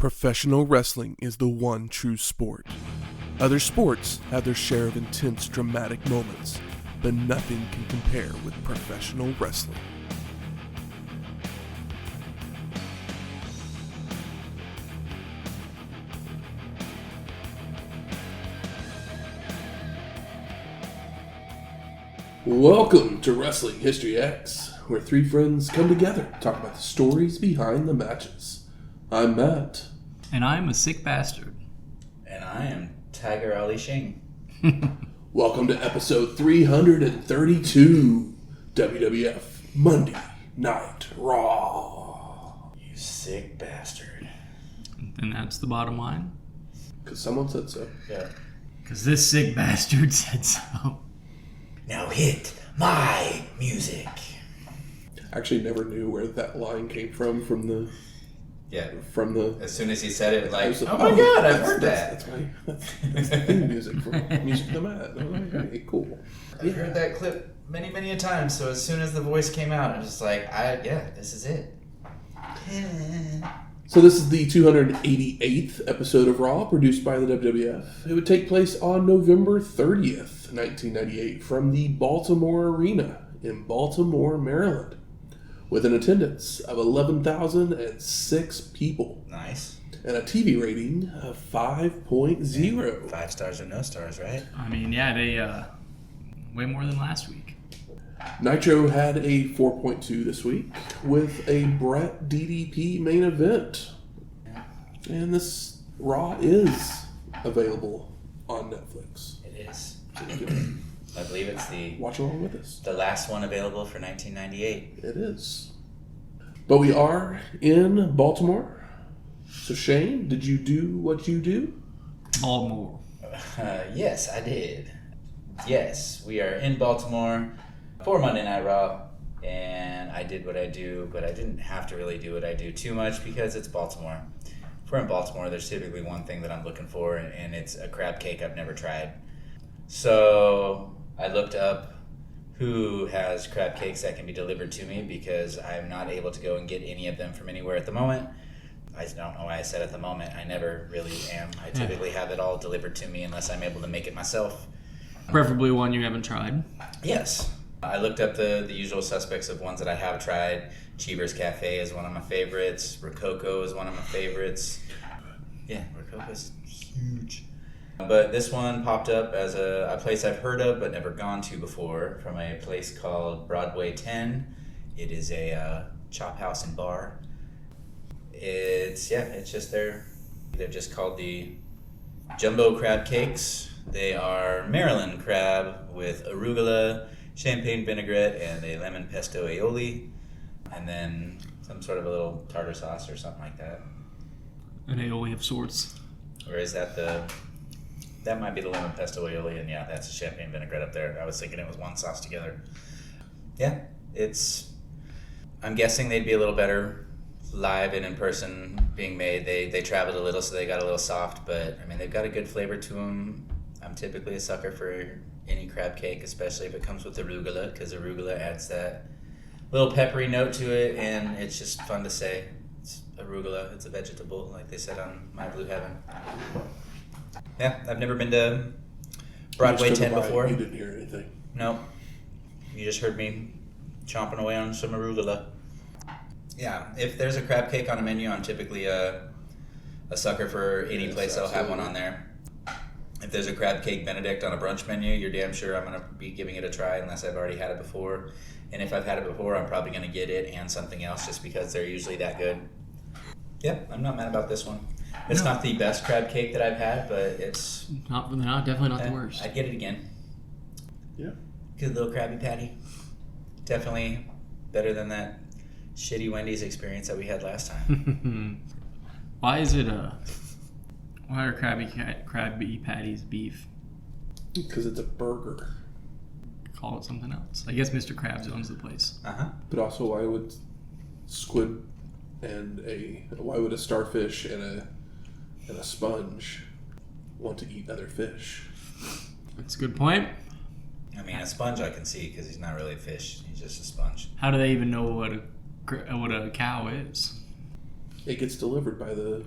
Professional wrestling is the one true sport. Other sports have their share of intense, dramatic moments, but nothing can compare with professional wrestling. Welcome to Wrestling History X, where three friends come together to talk about the stories behind the matches. I'm Matt. And I'm a sick bastard. And I am Tiger Ali Singh. Welcome to episode 332, WWF Monday Night RAW. You sick bastard. And that's the bottom line? Because someone said so. Yeah. Because this sick bastard said so. Now hit my music. Actually never knew where that line came from the... Yeah. From the... As soon as he said it, like, oh my God, I've heard that's the theme music for Music to the Mat. Okay, cool. I've heard that clip many, many a time, so as soon as the voice came out, I'm just like, this is it. So this is the 288th episode of Raw, produced by the WWF. It would take place on November 30th, 1998, from the Baltimore Arena in Baltimore, Maryland, with an attendance of 11,006 people. Nice. And a TV rating of 5.0. 5 stars or no stars, right? I mean, yeah, they, way more than last week. Nitro had a 4.2 this week with a Brett DDP main event. And this Raw is available on Netflix. It is. I believe it's Watch along with us. the last one available for 1998. It is. But we are in Baltimore. So Shane, did you do what you do? Baltimore. Yes, I did. Yes, we are in Baltimore for Monday Night Raw, and I did what I do, but I didn't have to really do what I do too much because it's Baltimore. If we're in Baltimore, there's typically one thing that I'm looking for, and it's a crab cake I've never tried. So I looked up who has crab cakes that can be delivered to me because I'm not able to go and get any of them from anywhere at the moment. I don't know why I said at the moment. I never really am. I typically have it all delivered to me unless I'm able to make it myself. Preferably one you haven't tried. Yes. I looked up the usual suspects of ones that I have tried. Cheever's Cafe is one of my favorites. Rococo is one of my favorites. Yeah, Rococo's huge. But this one popped up as a place I've heard of but never gone to before, from a place called Broadway 10. It is a chop house and bar. It's just they're just called the Jumbo Crab Cakes. They are Maryland crab with arugula, champagne vinaigrette, and a lemon pesto aioli, and then some sort of a little tartar sauce or something like that. An aioli of sorts. Or is that that might be the lemon pesto aioli, and yeah, that's a champagne vinaigrette up there. I was thinking it was one sauce together. Yeah, I'm guessing they'd be a little better live and in person being made. They traveled a little, so they got a little soft, but I mean, they've got a good flavor to them. I'm typically a sucker for any crab cake, especially if it comes with arugula, because arugula adds that little peppery note to it, and it's just fun to say. It's arugula, it's a vegetable, like they said on My Blue Heaven. Yeah, I've never been to Broadway 10 before. You didn't hear anything. No, you just heard me chomping away on some arugula. Yeah, if there's a crab cake on a menu, I'm typically a sucker for any place that'll have one on there. If there's a crab cake Benedict on a brunch menu, you're damn sure I'm going to be giving it a try unless I've already had it before. And if I've had it before, I'm probably going to get it and something else just because they're usually that good. Yeah, I'm not mad about this one. It's not the best crab cake that I've had, but it's... Definitely not the worst. I'd get it again. Yeah. Good little Krabby Patty. Definitely better than that shitty Wendy's experience that we had last time. Why are Krabby Patties beef? Because it's a burger. Call it something else. I guess Mr. Krabs owns the place. But also, why would squid why would a starfish and a sponge want to eat other fish? That's a good point. I mean, a sponge I can see because he's not really a fish. He's just a sponge. How do they even know what a cow is? It gets delivered by the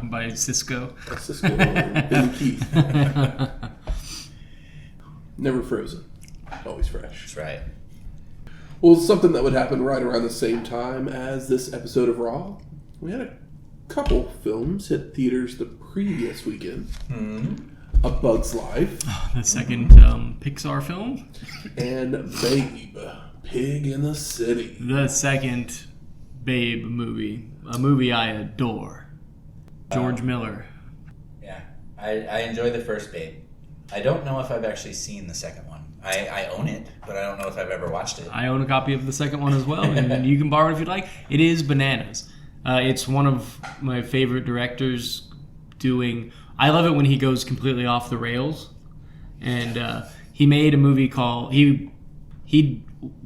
by Cisco. Cisco Ben Keith. Never frozen. Always fresh. That's right. Well, something that would happen right around the same time as this episode of Raw. We had a couple films hit theaters the previous weekend. A Bug's Life. The second Pixar film. And Babe, Pig in the City. The second Babe movie. A movie I adore. George Miller. Yeah. I enjoy the first Babe. I don't know if I've actually seen the second one. I own it, but I don't know if I've ever watched it. I own a copy of the second one as well, and you can borrow it if you'd like. It is bananas. It's one of my favorite directors doing... I love it when he goes completely off the rails. And he made a movie called... He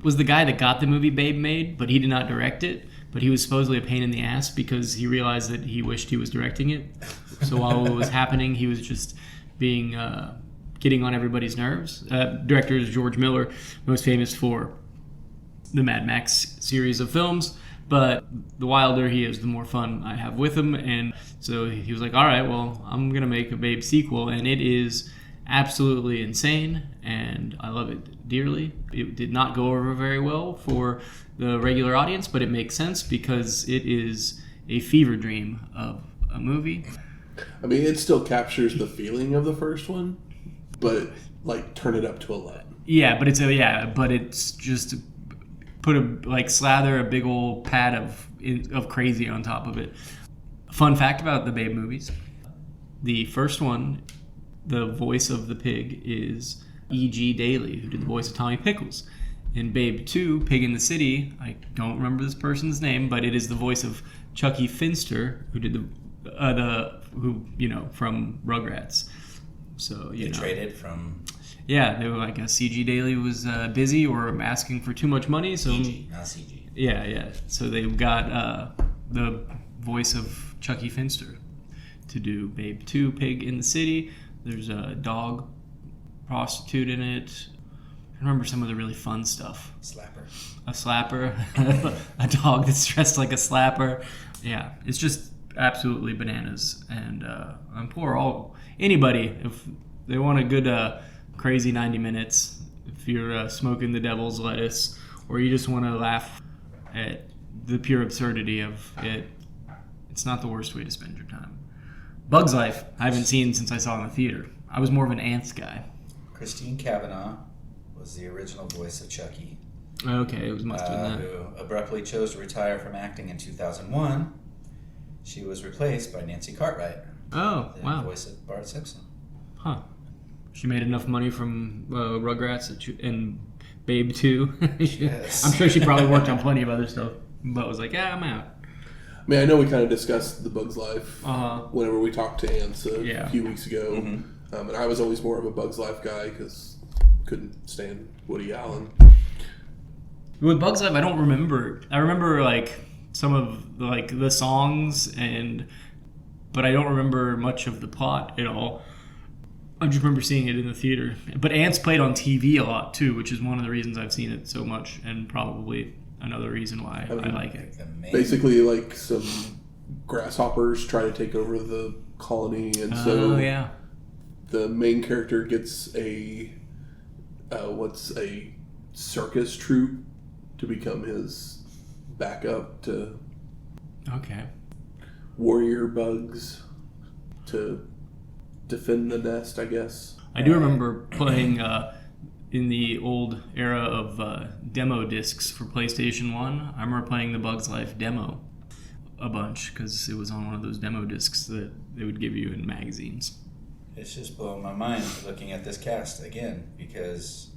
was the guy that got the movie Babe made, but he did not direct it. But he was supposedly a pain in the ass because he realized that he wished he was directing it. So while it was happening, he was just being... getting on everybody's nerves. Director is George Miller, most famous for the Mad Max series of films, but the wilder he is, the more fun I have with him, and so he was like, all right, well, I'm going to make a Babe sequel, and it is absolutely insane, and I love it dearly. It did not go over very well for the regular audience, but it makes sense because it is a fever dream of a movie. I mean, it still captures the feeling of the first one, but like turn it up to 11. Yeah, but it's just slather a big old pad of crazy on top of it. Fun fact about the Babe movies: the first one, the voice of the pig is E.G. Daily, who did the voice of Tommy Pickles. In Babe 2, Pig in the City, I don't remember this person's name, but it is the voice of Chucky Finster, who did from Rugrats. So they traded from... Yeah, they were like, CG Daily was busy or asking for too much money. So CG, not CG. Yeah. So they got the voice of Chucky Finster to do Babe 2, Pig in the City. There's a dog prostitute in it. I remember some of the really fun stuff. A slapper. A dog that's dressed like a slapper. Yeah, it's just absolutely bananas. And I implore anybody, if they want a good crazy 90 minutes, if you're smoking the devil's lettuce, or you just want to laugh at the pure absurdity of it, it's not the worst way to spend your time. Bug's Life, I haven't seen since I saw it in the theater. I was more of an Ants guy. Christine Cavanaugh was the original voice of Chucky. Okay, it must have been that. Who abruptly chose to retire from acting in 2001. She was replaced by Nancy Cartwright. Oh, wow. The voice of Bart Simpson. Huh. She made enough money from Rugrats and Babe 2. Yes. I'm sure she probably worked on plenty of other stuff, but was like, I'm out. I mean, I know we kind of discussed The Bug's Life whenever we talked to Ants a few weeks ago. Mm-hmm. And I was always more of a Bug's Life guy because couldn't stand Woody Allen. With Bug's Life, I don't remember. I remember some of the songs, but I don't remember much of the plot at all. I just remember seeing it in the theater. But Ants played on TV a lot too, which is one of the reasons I've seen it so much, and probably another reason why I like it. Basically, some grasshoppers try to take over the colony, and the main character gets a circus troupe to become his backup to warrior bugs to defend the nest, I guess. I do remember playing in the old era of demo discs for PlayStation 1. I remember playing the Bug's Life demo a bunch because it was on one of those demo discs that they would give you in magazines. It's just blowing my mind looking at this cast again because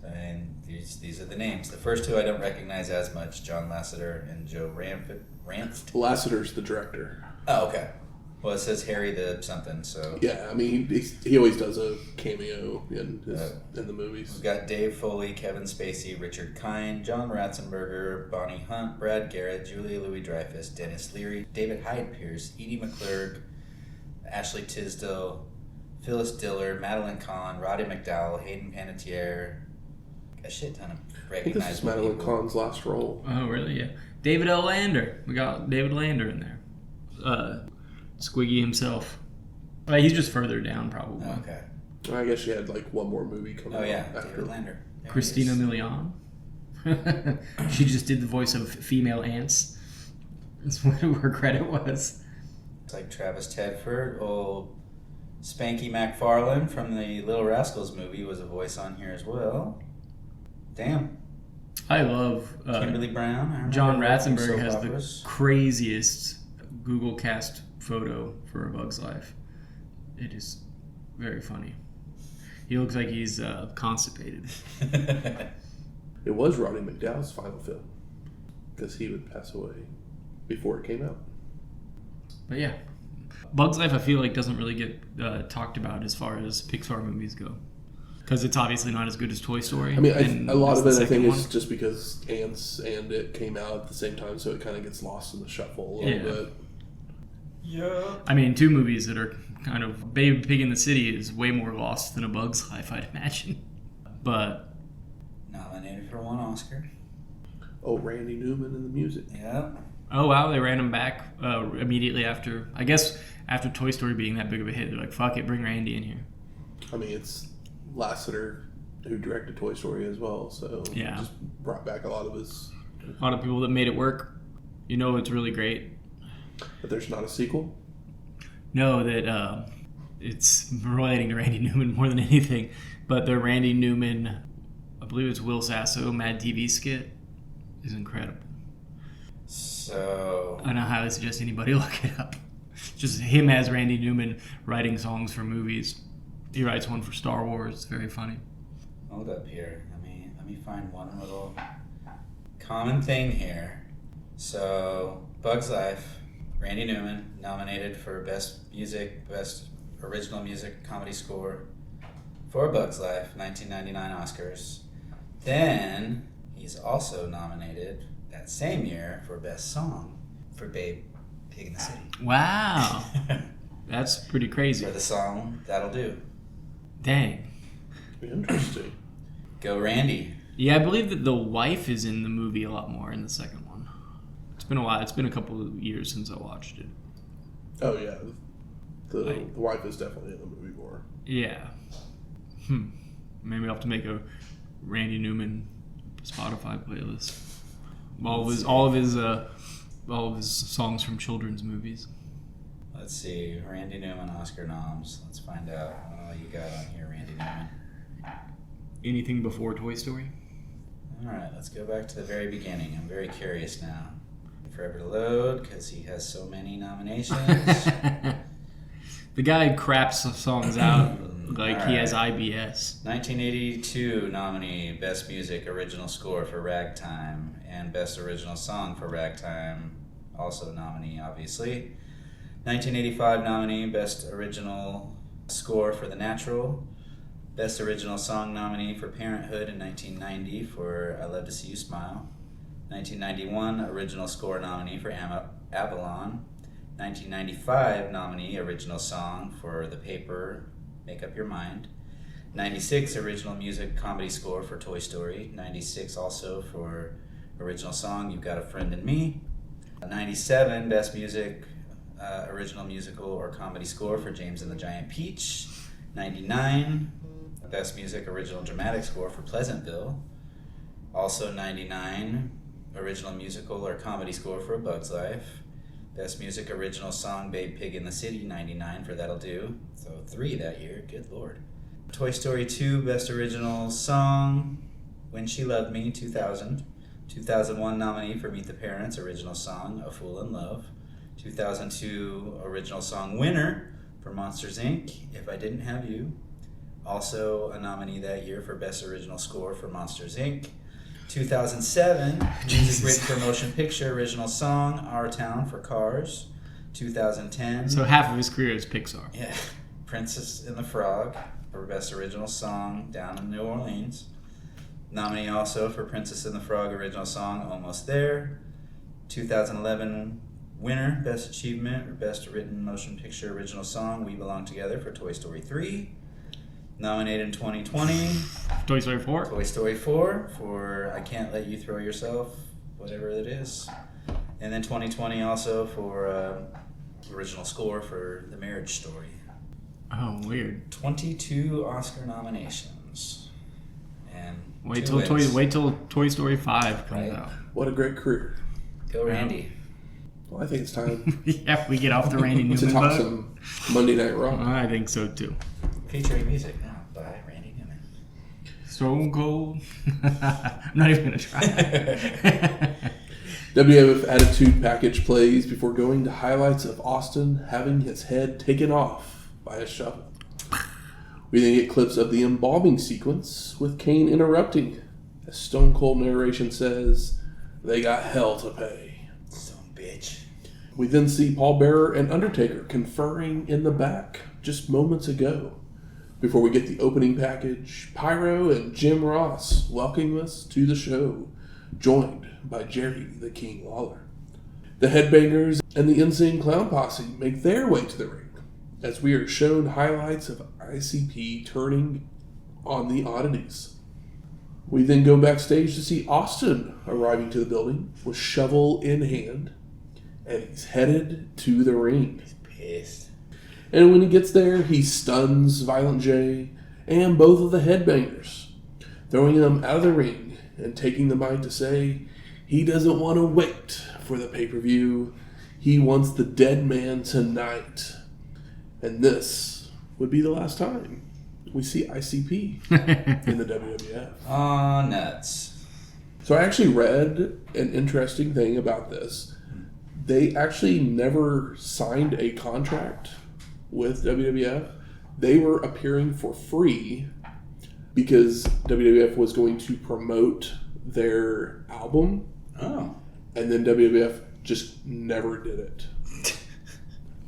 these are the names. The first two I don't recognize as much: John Lasseter and Joe Ranft. Lasseter's the director. Oh, okay. Well, it says Harry the something, so... Yeah, I mean, he always does a cameo in the movies. We've got Dave Foley, Kevin Spacey, Richard Kind, John Ratzenberger, Bonnie Hunt, Brad Garrett, Julia Louis-Dreyfus, Dennis Leary, David Hyde Pierce, Edie McClurg, Ashley Tisdale, Phyllis Diller, Madeline Kahn, Roddy McDowell, Hayden Panettiere, a shit ton of recognizable I think this is Madeline people. Kahn's last role. Oh, really? Yeah. David L. Lander. We got David Lander in there. Squiggy himself. He's just further down, probably. Okay. I guess she had like one more movie coming out after. David Lander. Christina Milian. She just did the voice of female ants. That's what her credit was. It's like Travis Tedford, old Spanky McFarlane from the Little Rascals movie was a voice on here as well. Damn. I love Kimberly Brown. John Ratzenberg has operas. the craziest Google Cast photo for A Bug's Life. It is very funny. He looks like he's constipated. It was Roddy McDowell's final film because he would pass away before it came out. But yeah, Bug's Life I feel like doesn't really get talked about as far as Pixar movies go. Because it's obviously not as good as Toy Story. I mean, a lot of it, I think, one. is just because Ants and it came out at the same time, so it kind of gets lost in the shuffle a little bit. Yeah. I mean, two movies that are kind of... Baby Pig in the City is way more lost than A Bug's Life, I'd imagine. But... Nominated for one Oscar. Oh, Randy Newman and the music. Yeah. Oh, wow, they ran him back immediately after... I guess after Toy Story being that big of a hit, they're like, fuck it, bring Randy in here. I mean, it's Lasseter who directed Toy Story as well, so Yeah. just brought back a lot of his... A lot of people that made it work. You know it's really great. But there's not a sequel? No, that it's relating to Randy Newman more than anything. But the Randy Newman, I believe it's Will Sasso, Mad TV skit, is incredible. So... I don't highly suggest anybody look it up. Just him as Randy Newman writing songs for movies. He writes one for Star Wars. It's very funny. Hold up here. Let me find one little common thing here. So, Bug's Life, Randy Newman nominated for Best Original Music Comedy Score for Bug's Life, 1999 Oscars. Then he's also nominated that same year for Best Song for Babe Pig in the City. Wow. That's pretty crazy. For the song That'll Do. Dang. Interesting. Go Randy. Yeah, I believe that the wife is in the movie a lot more in the second one. It's been a while. It's been a couple of years since I watched it. Oh, yeah. The wife is definitely in the movie more. Yeah. Maybe I'll have to make a Randy Newman Spotify playlist. All of his songs from children's movies. Let's see. Randy Newman Oscar noms. Let's find out what you got on here, Randy Newman. Anything before Toy Story? All right, let's go back to the very beginning. I'm very curious now. Forever to load because he has so many nominations. The guy craps songs out like he has Alright. IBS. 1982 nominee, Best Music Original Score for Ragtime, and Best Original Song for Ragtime, also nominee, obviously. 1985 nominee, Best Original Score for The Natural. Best Original Song nominee for Parenthood in 1990 for I Love to See You Smile. 1991 Original Score nominee for Avalon. 1995 nominee Original Song for The Paper, Make Up Your Mind. 96 Original Music Comedy Score for Toy Story. 96 also for Original Song You've Got a Friend in Me. 97 Best Music Original Musical or Comedy Score for James and the Giant Peach. 99 Best Music Original Dramatic Score for Pleasantville. Also 99 Original Musical or Comedy Score for A Bug's Life. Best Music Original Song Babe Pig in the City, 99 for That'll Do. So 3 that year, good lord. Toy Story 2 Best Original Song When She Loved Me, 2000. 2001 nominee for Meet the Parents, Original Song A Fool in Love. 2002 Original Song winner for Monsters, Inc., If I Didn't Have You. Also a nominee that year for Best Original Score for Monsters, Inc. 2007 Music Written for Motion Picture Original Song Our Town for Cars. 2010 So half of his career is Pixar. Yeah, Princess and the Frog for Best Original Song Down in New Orleans. Nominee also for Princess and the Frog Original Song Almost There. 2011 winner Best Achievement or Best Written Motion Picture Original Song We Belong Together for Toy Story 3. Nominated in 2020 Toy Story 4? Toy Story 4 for I Can't Let You Throw Yourself, whatever it is. And then 2020 also for Original score for The Marriage Story. Oh, weird. 22 Oscar nominations. And Wait 2 till wins. wait till Toy Story 5 comes Right. out. What a great career. Go Randy. Well, I think it's time Yeah, we get off the Randy to Newman talk boat. some Monday Night Raw. I think so too. Featuring music now by Randy Newman. Stone Cold. I'm not even gonna try. WWF Attitude Package plays before going to highlights of Austin having his head taken off by a shovel. We then get clips of the embalming sequence with Kane interrupting. As Stone Cold narration says, they got hell to pay. Son bitch. We then see Paul Bearer and Undertaker conferring in the back just moments ago. Before we get the opening package, Pyro and Jim Ross welcoming us to the show, joined by Jerry the King Lawler. The Headbangers and the Insane Clown Posse make their way to the ring, as we are shown highlights of ICP turning on the oddities. We then go backstage to see Austin arriving to the building with shovel in hand, and he's headed to the ring. He's pissed. And when he gets there, he stuns Violent J and both of the Headbangers, throwing them out of the ring and taking the mic to say he doesn't want to wait for the pay-per-view. He wants the dead man tonight. And this would be the last time we see ICP in the WWF. Aw, nuts. So I actually read an interesting thing about this. They actually never signed a contract with WWF. They were appearing for free because WWF was going to promote their album, Oh. and then WWF just never did it.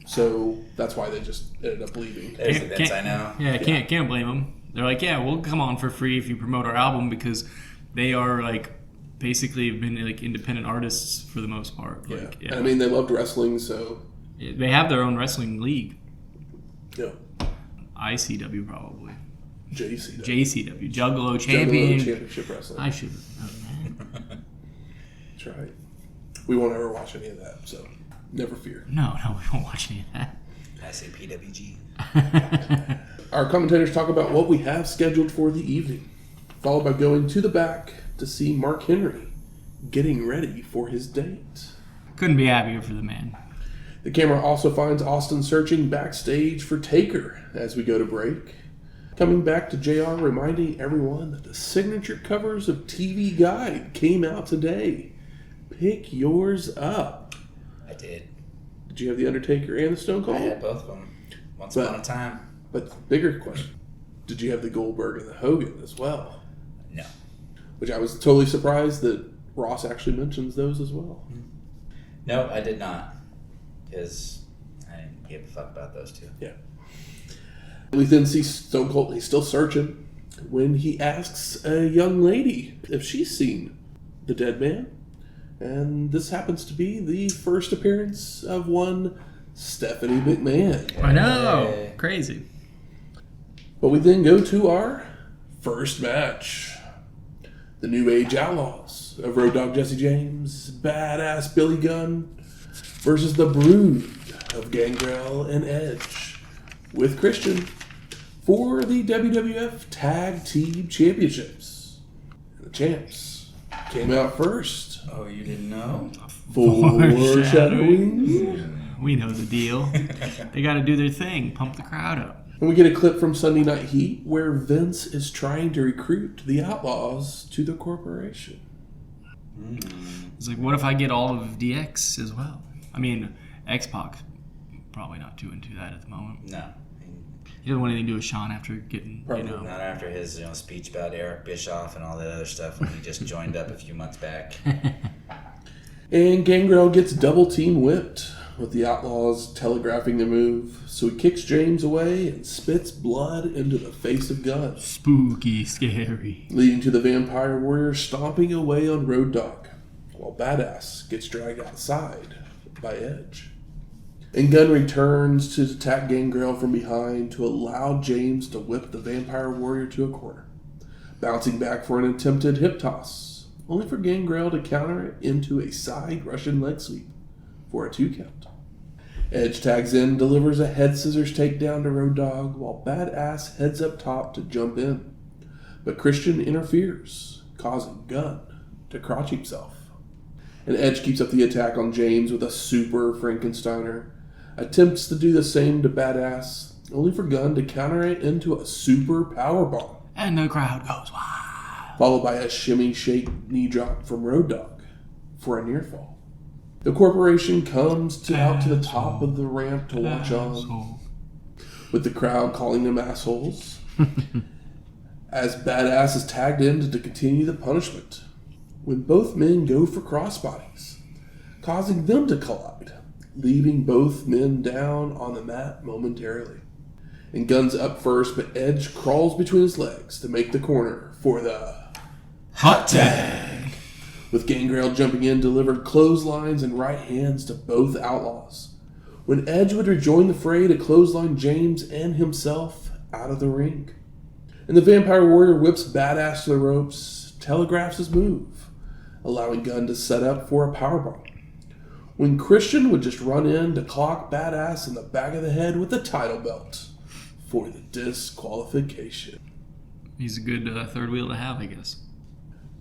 So that's why they just ended up leaving. There's the bits I know. Yeah, can't blame them. They're like, yeah, we'll come on for free if you promote our album, because they are like basically been like independent artists for the most part. Yeah. Like, And I mean, they loved wrestling, so they have their own wrestling league. yeah. ICW probably. JCW. JCW, Juggalo Juggalo Champion. Championship Wrestling. I should have known That's right. We won't ever watch any of that, so never fear. that. No, we won't watch any of that. I say PWG. Our commentators talk about what we have scheduled for the evening, followed by going to the back to see Mark Henry getting ready for his date. Couldn't be happier for the man. The camera also finds Austin searching backstage for Taker as we go to break. Coming back to JR reminding everyone that the signature covers of TV Guide came out today. Pick yours up. I did. Did you have The Undertaker and the Stone I Cold? had both of them. Once But- upon a time. But the bigger question, did you have the Goldberg and the Hogan as well? No. Which I was totally surprised that Ross actually mentions those as well. No, I did not. Because I didn't give a fuck about those two. Yeah. We then see Stone Cold, he's still searching, when he asks a young lady if she's seen the dead man. And this happens to be the first appearance of one Stephanie McMahon. I know. Hey. Crazy. But we then go to our first match. The New Age Outlaws of Road Dogg Jesse James, Badass Billy Gunn versus the Brood of Gangrel and Edge with Christian for the WWF Tag Team Championships. And the champs came out first. Oh, you didn't know? Foreshadowing. We know the deal. They got to do their thing, pump the crowd up. And we get a clip from Sunday Night Heat where Vince is trying to recruit the Outlaws to the corporation. It's like, what if I get all of DX as well? I mean, X-Pac probably not too into that at the moment. No. He doesn't want anything to do with Shawn after getting, Probably Not after his speech about Eric Bischoff and all that other stuff when he just joined up a few months back. And Gangrel gets double team whipped with the Outlaws telegraphing the move. So he kicks James away and spits blood into the face of Gunn, spooky, scary. leading to the Vampire Warrior stomping away on Road Dogg, while Badass gets dragged outside by Edge. And Gunn returns to attack Gangrel from behind to allow James to whip the Vampire Warrior to a corner, bouncing back for an attempted hip toss, only for Gangrel to counter it into a side Russian leg sweep for a 2 count. Edge tags in, delivers a head scissors takedown to Road Dogg, while Badass heads up top to jump in. But Christian interferes, causing Gunn to crotch himself. And Edge keeps up the attack on James with a super Frankensteiner, attempts to do the same to Badass, only for Gunn to counter it into a super powerbomb. And the crowd goes wild. Followed by a shimmy shake knee drop from Road Dogg for a near fall. The corporation comes out to the top of the ramp to watch on, with the crowd calling them assholes, as Badass is tagged in to continue the punishment, when both men go for crossbodies, causing them to collide, leaving both men down on the mat momentarily. And Gunn's up first, but Edge crawls between his legs to make the corner for the hot tag. With Gangrel jumping in, delivered clotheslines and right hands to both Outlaws. When Edge would rejoin the fray to clothesline James and himself out of the ring. And the Vampire Warrior whips Badass to the ropes, telegraphs his move, allowing Gunn to set up for a powerbomb. When Christian would just run in to clock Badass in the back of the head with the title belt for the disqualification. He's a good third wheel to have, I guess.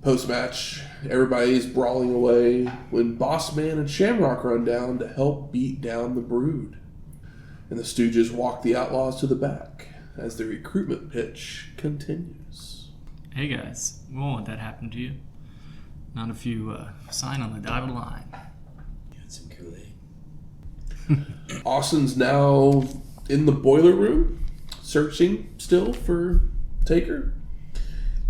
Post-match, everybody's brawling away when Bossman and Shamrock run down to help beat down the Brood. And the Stooges walk the Outlaws to the back as the recruitment pitch continues. Hey guys, we won't let that happen to you. Not if you sign on the dotted line. You had some Kool-Aid. Austin's now in the boiler room, searching still for Taker.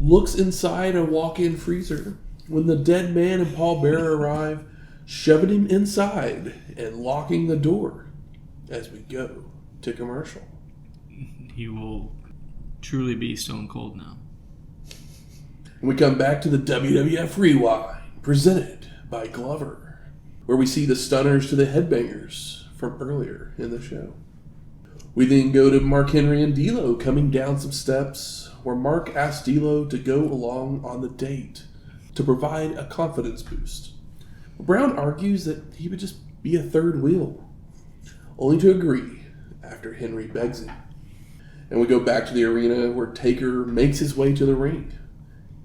Looks inside a walk-in freezer when the dead man and Paul Bearer arrive, shoving him inside and locking the door as we go to commercial. He will truly be stone cold now. And we come back to the WWF Rewind, presented by Glover, where we see the stunners to the headbangers from earlier in the show. We then go to Mark Henry and D'Lo coming down some steps, where Marc asks D'Lo to go along on the date to provide a confidence boost. Brown argues that he would just be a third wheel, only to agree after Henry begs him. And we go back to the arena where Taker makes his way to the ring,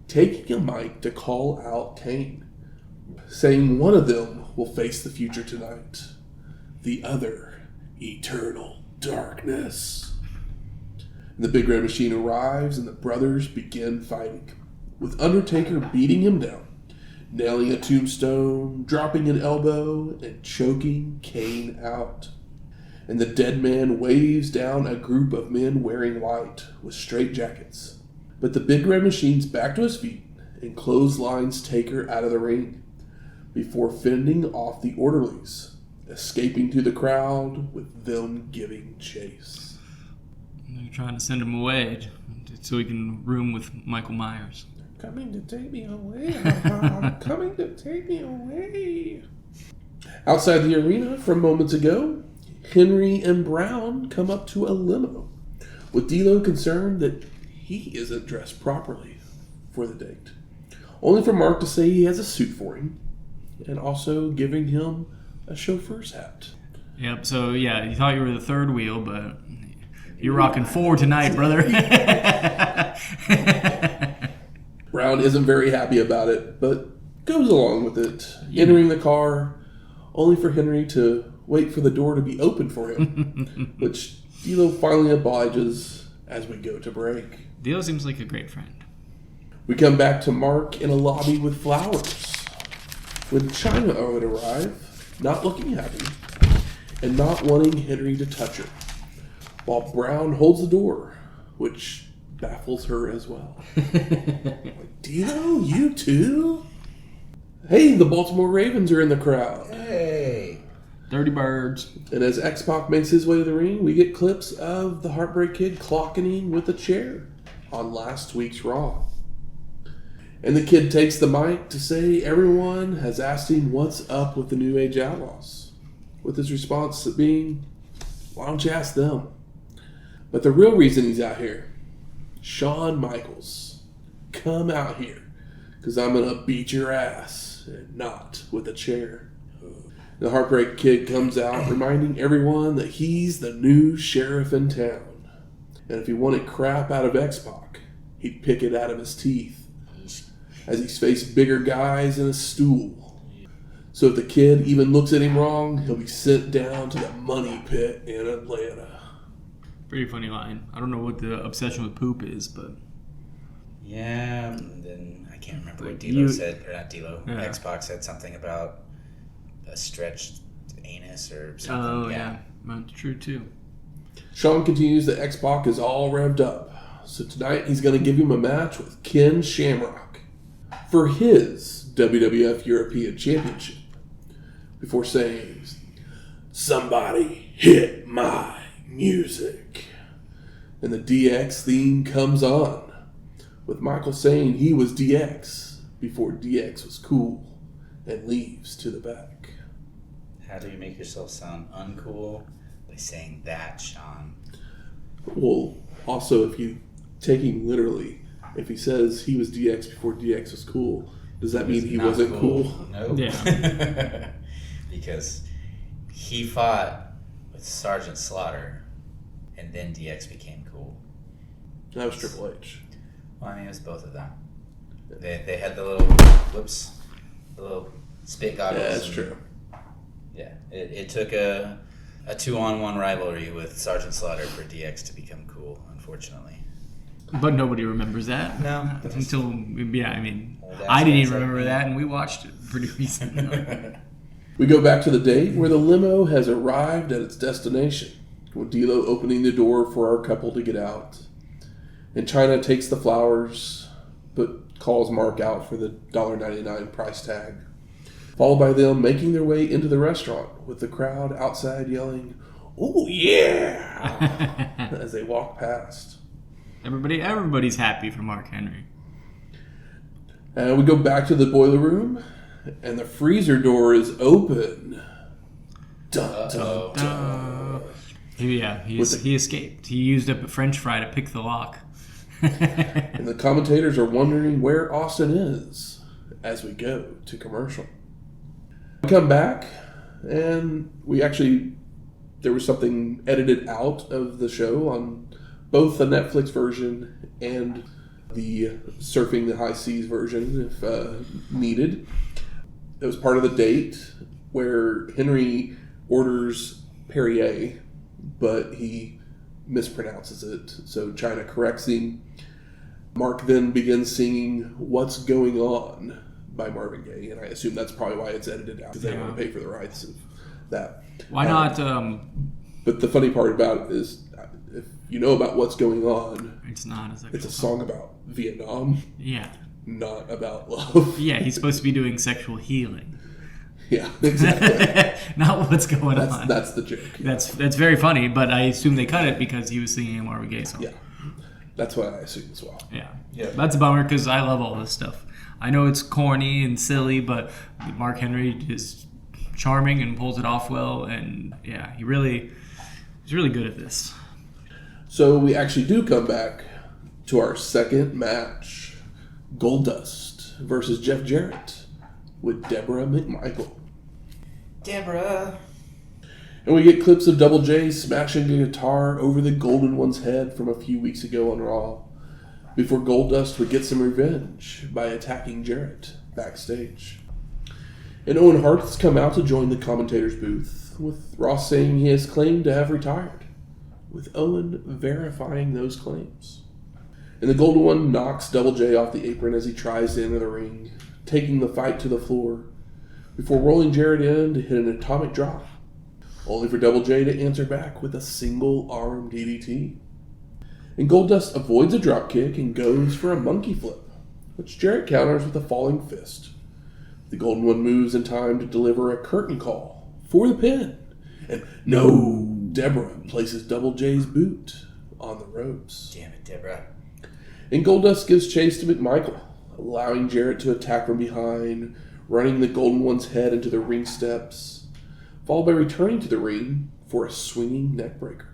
taking a mic to call out Kane, saying one of them will face the future tonight, the other eternal darkness. The Big Red Machine arrives and the brothers begin fighting, with Undertaker beating him down, nailing a tombstone, dropping an elbow, and choking Kane out. And the dead man waves down a group of men wearing white with straight jackets. But the Big Red Machine's back to his feet and clotheslines Taker out of the ring, before fending off the orderlies, escaping to the crowd with them giving chase. They're trying to send him away so he can room with Michael Myers. Coming to take me away. Coming to take me away. Outside the arena from moments ago, Henry and Brown come up to a limo, with D'Lo concerned that he isn't dressed properly for the date. Only for Marc to say he has a suit for him, and also giving him a chauffeur's hat. Yep, so yeah, you thought you were the third wheel, but you're rocking 4 tonight, brother. Brown isn't very happy about it, but goes along with it, entering the car, only for Henry to wait for the door to be open for him, which D'Lo finally obliges as we go to break. D'Lo seems like a great friend. We come back to Marc in a lobby with flowers, when Chyna would arrive, not looking happy, and not wanting Henry to touch her, while Brown holds the door, which baffles her as well. Like, D'Lo, you too? Hey, the Baltimore Ravens are in the crowd. Hey! Dirty Birds. And as X-Pac makes his way to the ring, we get clips of the Heartbreak Kid clocking with a chair on last week's Raw. And the Kid takes the mic to say everyone has asked him what's up with the New Age Outlaws, with his response being, why don't you ask them? But the real reason he's out here, Shawn Michaels, come out here, because I'm going to beat your ass, and not with a chair. The Heartbreak Kid comes out, reminding everyone that he's the new sheriff in town. And if he wanted crap out of X-Pac, he'd pick it out of his teeth, as he's faced bigger guys in a stool. So if the kid even looks at him wrong, he'll be sent down to the money pit in Atlanta. Pretty funny line. I don't know what the obsession with poop is, but... Yeah, and then I can't remember what You- D'Lo said, or not D'Lo, Yeah. X-Pac said something about a stretched anus or something. Oh, yeah. That's true, too. Shawn continues that X-Pac is all revved up. So tonight he's going to give him a match with Ken Shamrock for his WWF European Championship. Before saying, "Somebody hit my music." And the DX theme comes on, with Michael saying he was DX before DX was cool, and leaves to the back. How do you make yourself sound uncool? By saying that, Shawn. Well, also, if you take him literally, if he says he was DX before DX was cool, does that mean he Not wasn't cool? No. Yeah. Because he fought with Sergeant Slaughter, and then DX became cool. That was Triple H. Well, I mean, it was both of them. They had the little, the little spit goggles. Yeah, that's and- true. Yeah, it took a 2-on-1 rivalry with Sergeant Slaughter for DX to become cool, unfortunately. But nobody remembers that. No. Until, yeah, I mean, Well, that's I didn't even what I said. remember that, and we watched it pretty recently. We go back to the date where the limo has arrived at its destination, with D'Lo opening the door for our couple to get out. And China takes the flowers, but calls Marc out for the $1.99 price tag. Followed by them making their way into the restaurant, with the crowd outside yelling, "Oh yeah!" as they walk past. Everybody's happy for Mark Henry. And we go back to the boiler room, and the freezer door is open. Dun, dun, dun. He escaped. He used up a French fry to pick the lock. And the commentators are wondering where Austin is as we go to commercial. We come back, and there was something edited out of the show on both the Netflix version and the Surfing the High Seas version, if needed. It was part of the date where Henry orders Perrier, but he mispronounces it, so China corrects him. Marc then begins singing "What's Going On" by Marvin Gaye, and I assume that's probably why it's edited out, because they don't want to pay for the rights of that. Why not? But the funny part about it is, if you know about What's Going On, It's not a sexual it's a song about Vietnam, Yeah. not about love. Yeah, he's supposed to be doing sexual healing. Yeah, exactly. Not what's going on. That's the joke. That's very funny, but I assume they cut it because he was singing a Marvin Gaye song. Yeah, that's what I assume as well. Yeah. That's a bummer because I love all this stuff. I know it's corny and silly, but Mark Henry is charming and pulls it off well, and yeah, he's really good at this. So we actually do come back to our second match, Goldust versus Jeff Jarrett with Debra McMichael. Debra. And we get clips of Double J smashing a guitar over the Golden One's head from a few weeks ago on Raw, before Goldust would get some revenge by attacking Jarrett backstage. And Owen Hart has come out to join the commentator's booth, with Ross saying he has claimed to have retired, with Owen verifying those claims. And the Golden One knocks Double J off the apron as he tries to enter the ring, taking the fight to the floor, before rolling Jarrett in to hit an atomic drop, only for Double J to answer back with a single-arm DDT. And Goldust avoids a dropkick and goes for a monkey flip, which Jarrett counters with a falling fist. The Golden One moves in time to deliver a curtain call for the pin. And no, Debra places Double J's boot on the ropes. Damn it, Debra. And Goldust gives chase to McMichael, allowing Jarrett to attack from behind, running the Golden One's head into the ring steps, followed by returning to the ring for a swinging neckbreaker.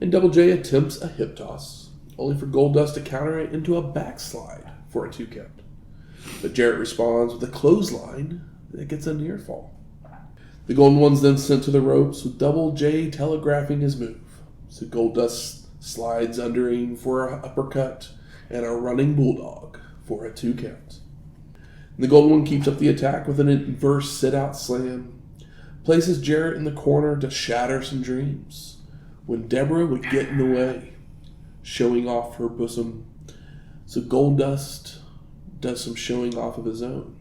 And Double J attempts a hip toss, only for Goldust to counter it into a backslide for a 2 count. But Jarrett responds with a clothesline that gets a near fall. The Golden One's then sent to the ropes with Double J telegraphing his move. So Goldust slides under him for an uppercut and a running bulldog for a 2 count. The Golden One keeps up the attack with an inverse sit-out slam, places Jarrett in the corner to shatter some dreams, when Debra would get in the way, showing off her bosom. So Goldust does some showing off of his own.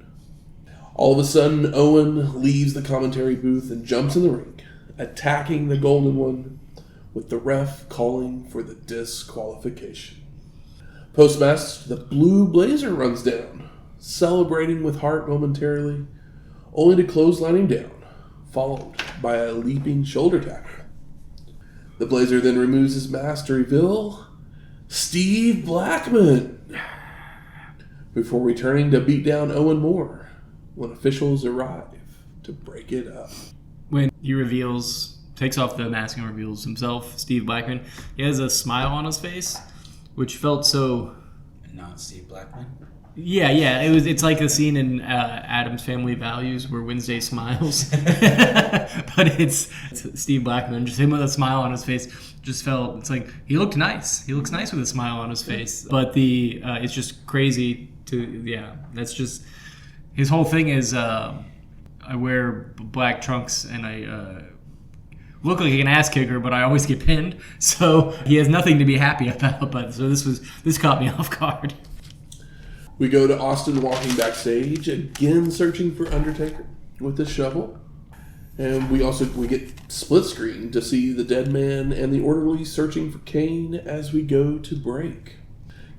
All of a sudden, Owen leaves the commentary booth and jumps in the ring, attacking the Golden One, with the ref calling for the disqualification. Post-match, the Blue Blazer runs down, celebrating with Hart momentarily, only to clothesline him down, followed by a leaping shoulder tackle. The Blazer then removes his mask to reveal Steve Blackman, before returning to beat down Owen more when officials arrive to break it up. When he takes off the mask and reveals himself, Steve Blackman, he has a smile on his face, which felt so... Not Steve Blackman? Yeah. It's like a scene in Addams Family Values where Wednesday smiles. But it's Steve Blackman, just him with a smile on his face. Just felt, it's like, he looked nice. He looks nice with a smile on his face. But it's just crazy that's just... His whole thing is, I wear black trunks and I look like an ass kicker, but I always get pinned. So he has nothing to be happy about. But so this caught me off guard. We go to Austin walking backstage, again searching for Undertaker with the shovel. And we get split screen to see the Dead Man and the Orderly searching for Kane as we go to break.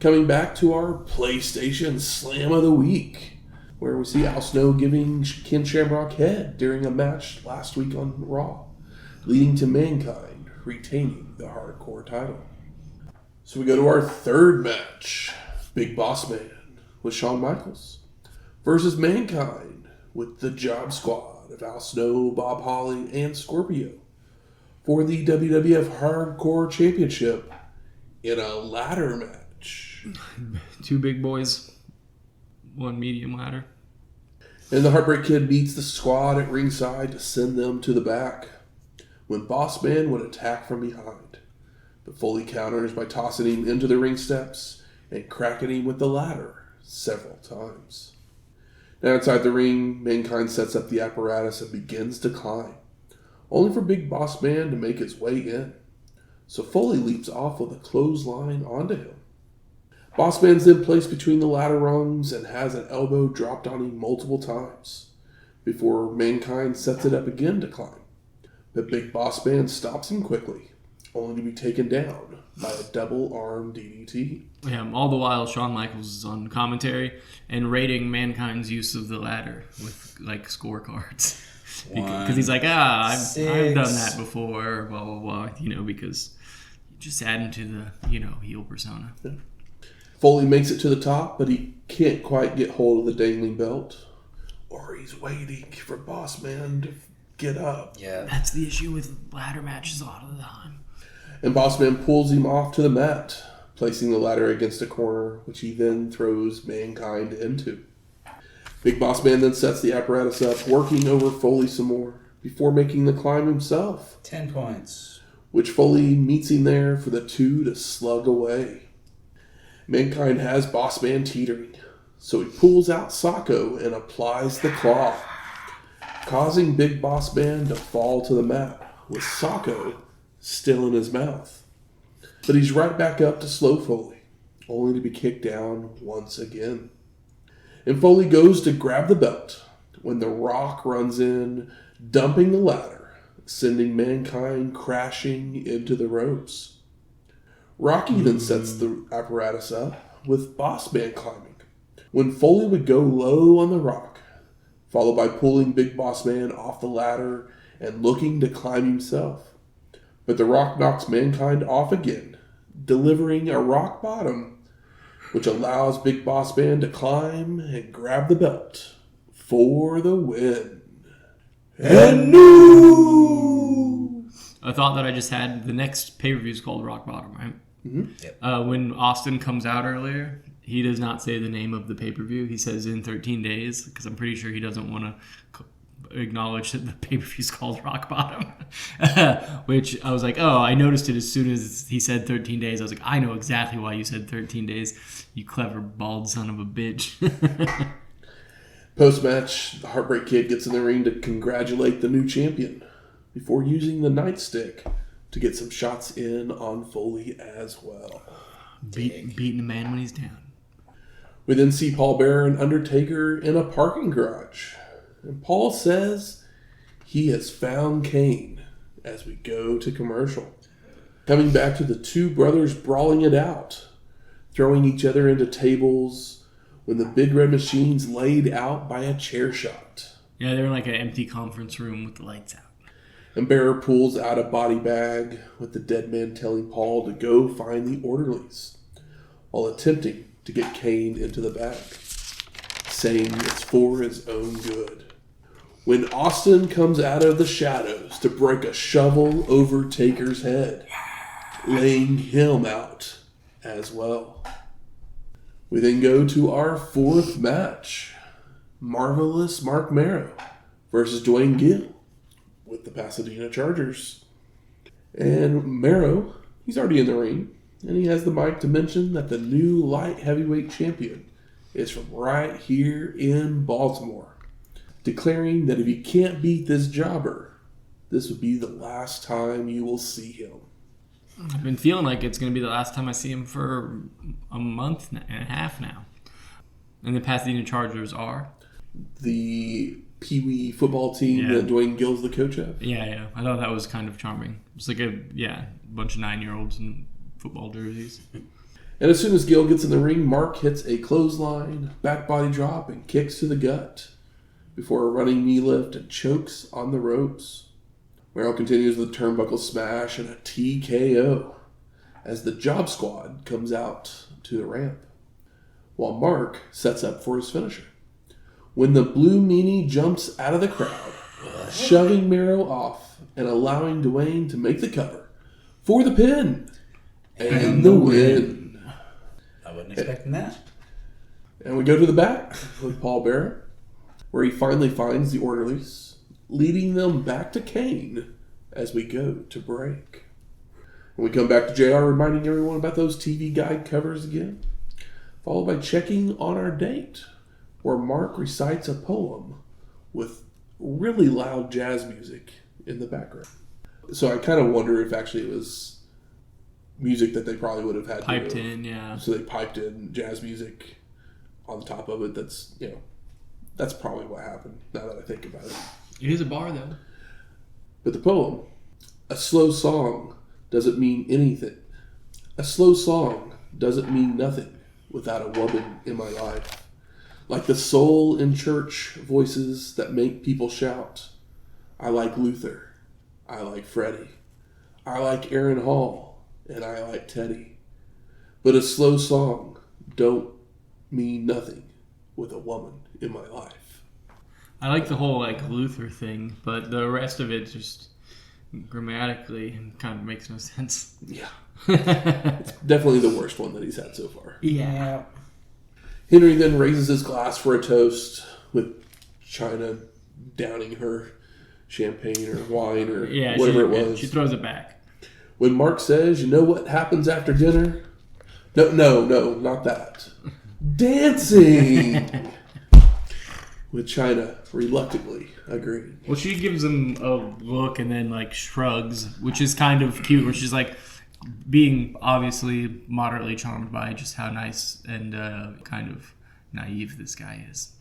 Coming back to our PlayStation Slam of the Week, where we see Al Snow giving Ken Shamrock head during a match last week on Raw, leading to Mankind retaining the Hardcore title. So we go to our third match, Big Boss Man with Shawn Michaels versus Mankind with the Job Squad of Al Snow, Bob Holly, and Scorpio for the WWF Hardcore Championship in a ladder match. 2 big boys, 1 medium ladder. And the Heartbreak Kid beats the Squad at ringside to send them to the back, when Boss Man would attack from behind, but Foley counters by tossing him into the ring steps and cracking him with the ladder several times. Now inside the ring, Mankind sets up the apparatus and begins to climb, only for Big Boss Man to make his way in. So Foley leaps off with a clothesline onto him. Boss Man's then placed between the ladder rungs and has an elbow dropped on him multiple times, before Mankind sets it up again to climb. But Big Boss Man stops him quickly, only to be taken down by a double-arm DDT. Yeah, all the while Shawn Michaels is on commentary and rating Mankind's use of the ladder with like scorecards. Because he's like, I've done that before, blah, blah, blah, because just adding to the, heel persona. Yeah. Foley makes it to the top, but he can't quite get hold of the dangling belt. Or he's waiting for Boss Man to get up. Yeah. That's the issue with ladder matches a lot of the time. And Boss Man pulls him off to the mat, placing the ladder against a corner, which he then throws Mankind into. Big Boss Man then sets the apparatus up, working over Foley some more, before making the climb himself. 10 points. Which Foley meets him there for the 2 to slug away. Mankind has Boss Man teetering, so he pulls out Sacco and applies the claw, causing Big Boss Man to fall to the mat, with Sacco still in his mouth. But he's right back up to slow Foley, only to be kicked down once again. And Foley goes to grab the belt when The Rock runs in, dumping the ladder, sending Mankind crashing into the ropes. Rocky then sets the apparatus up with Boss Man climbing, when Foley would go low on The Rock, followed by pulling Big Boss Man off the ladder and looking to climb himself. But The Rock knocks Mankind off again, delivering a rock bottom, which allows Big Boss Man to climb and grab the belt for the win. And new! I thought that I just had the next pay-per-view is called Rock Bottom, right? Mm-hmm. Yep. When Austin comes out earlier, he does not say the name of the pay-per-view. He says in 13 days, because I'm pretty sure he doesn't want to acknowledge that the pay-per-view's called Rock Bottom, which I was like, oh, I noticed it as soon as he said 13 days. I was like, I know exactly why you said 13 days, you clever bald son of a bitch. Post-match, the Heartbreak Kid gets in the ring to congratulate the new champion before using the nightstick to get some shots in on Foley as well. Beating a man when he's down. We then see Paul Bearer and Undertaker in a parking garage. And Paul says he has found Kane as we go to commercial. Coming back to the two brothers brawling it out, throwing each other into tables when the Big Red Machine's laid out by a chair shot. Yeah, they're in like an empty conference room with the lights out. And Bearer pulls out a body bag with the dead man telling Paul to go find the orderlies while attempting to get Kane into the bag, saying it's for his own good. When Austin comes out of the shadows to break a shovel over Taker's head, laying him out as well. We then go to our fourth match. Marvelous Marc Mero versus Duane Gill with the Pasadena Chargers. And Mero, he's already in the ring, and he has the mic to mention that the new light heavyweight champion is from right here in Baltimore, declaring that if you can't beat this jobber, this would be the last time you will see him. I've been feeling like it's going to be the last time I see him for a month and a half now. And the Pasadena Chargers are? The Pee Wee football team that Duane Gill's the coach of. Yeah. I thought that was kind of charming. It's like a bunch of 9-year-olds in football jerseys. And as soon as Gill gets in the ring, Marc hits a clothesline, back body drop, and kicks to the gut before a running knee lift and chokes on the ropes. Mero continues with a turnbuckle smash and a TKO as the Job Squad comes out to the ramp, while Marc sets up for his finisher. When the Blue Meanie jumps out of the crowd, shoving Mero off and allowing Duane to make the cover for the pin and the win. I wasn't expecting that. And we go to the back with Paul Bearer, where he finally finds the orderlies, leading them back to Kane as we go to break. And we come back to JR reminding everyone about those TV guide covers again, followed by checking on our date, where Marc recites a poem with really loud jazz music in the background. So I kind of wonder if actually it was music that they probably would have had piped in, yeah. So they piped in jazz music on the top of it. That's probably what happened, now that I think about it. It is a bar, though. But the poem, a slow song doesn't mean anything. A slow song doesn't mean nothing without a woman in my life. Like the soul in church voices that make people shout. I like Luther. I like Freddie. I like Aaron Hall. And I like Teddy. But a slow song don't mean nothing with a woman in my life. I like the whole Luther thing, but the rest of it just grammatically kind of makes no sense. Yeah. It's definitely the worst one that he's had so far. Yeah. Henry then raises his glass for a toast with China downing her champagne or wine or whatever it was. She throws it back. When Marc says, you know what happens after dinner? No, not that. Dancing! With China reluctantly agreeing. Well, she gives him a look and then shrugs, which is kind of cute, where she's being obviously moderately charmed by just how nice and kind of naive this guy is.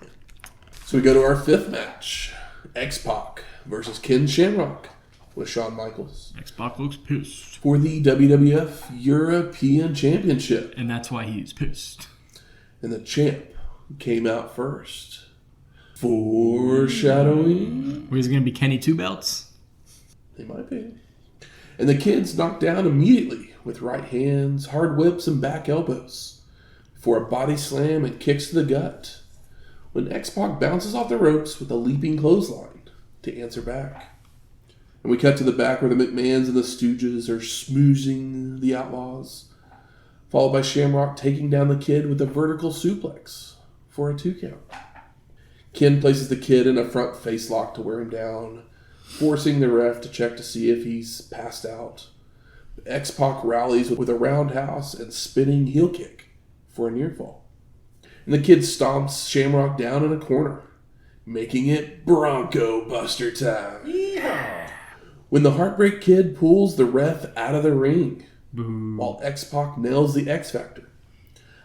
So we go to our fifth match. X-Pac versus Ken Shamrock with Shawn Michaels. X-Pac looks pissed. For the WWF European Championship. And that's why he's pissed. And the champ came out first. Foreshadowing. Where's it going to be Kenny Two Belts? They might be. And the kids knocked down immediately with right hands, hard whips, and back elbows for a body slam and kicks to the gut when X-Pac bounces off the ropes with a leaping clothesline to answer back. And we cut to the back where the McMahons and the Stooges are smoozing the Outlaws, followed by Shamrock taking down the kid with a vertical suplex for a 2 count. Ken places the kid in a front face lock to wear him down, forcing the ref to check to see if he's passed out. X-Pac rallies with a roundhouse and spinning heel kick for a near fall. And the kid stomps Shamrock down in a corner, making it Bronco Buster time. Yeah. When the Heartbreak Kid pulls the ref out of the ring, Boo. while X-Pac nails the X Factor,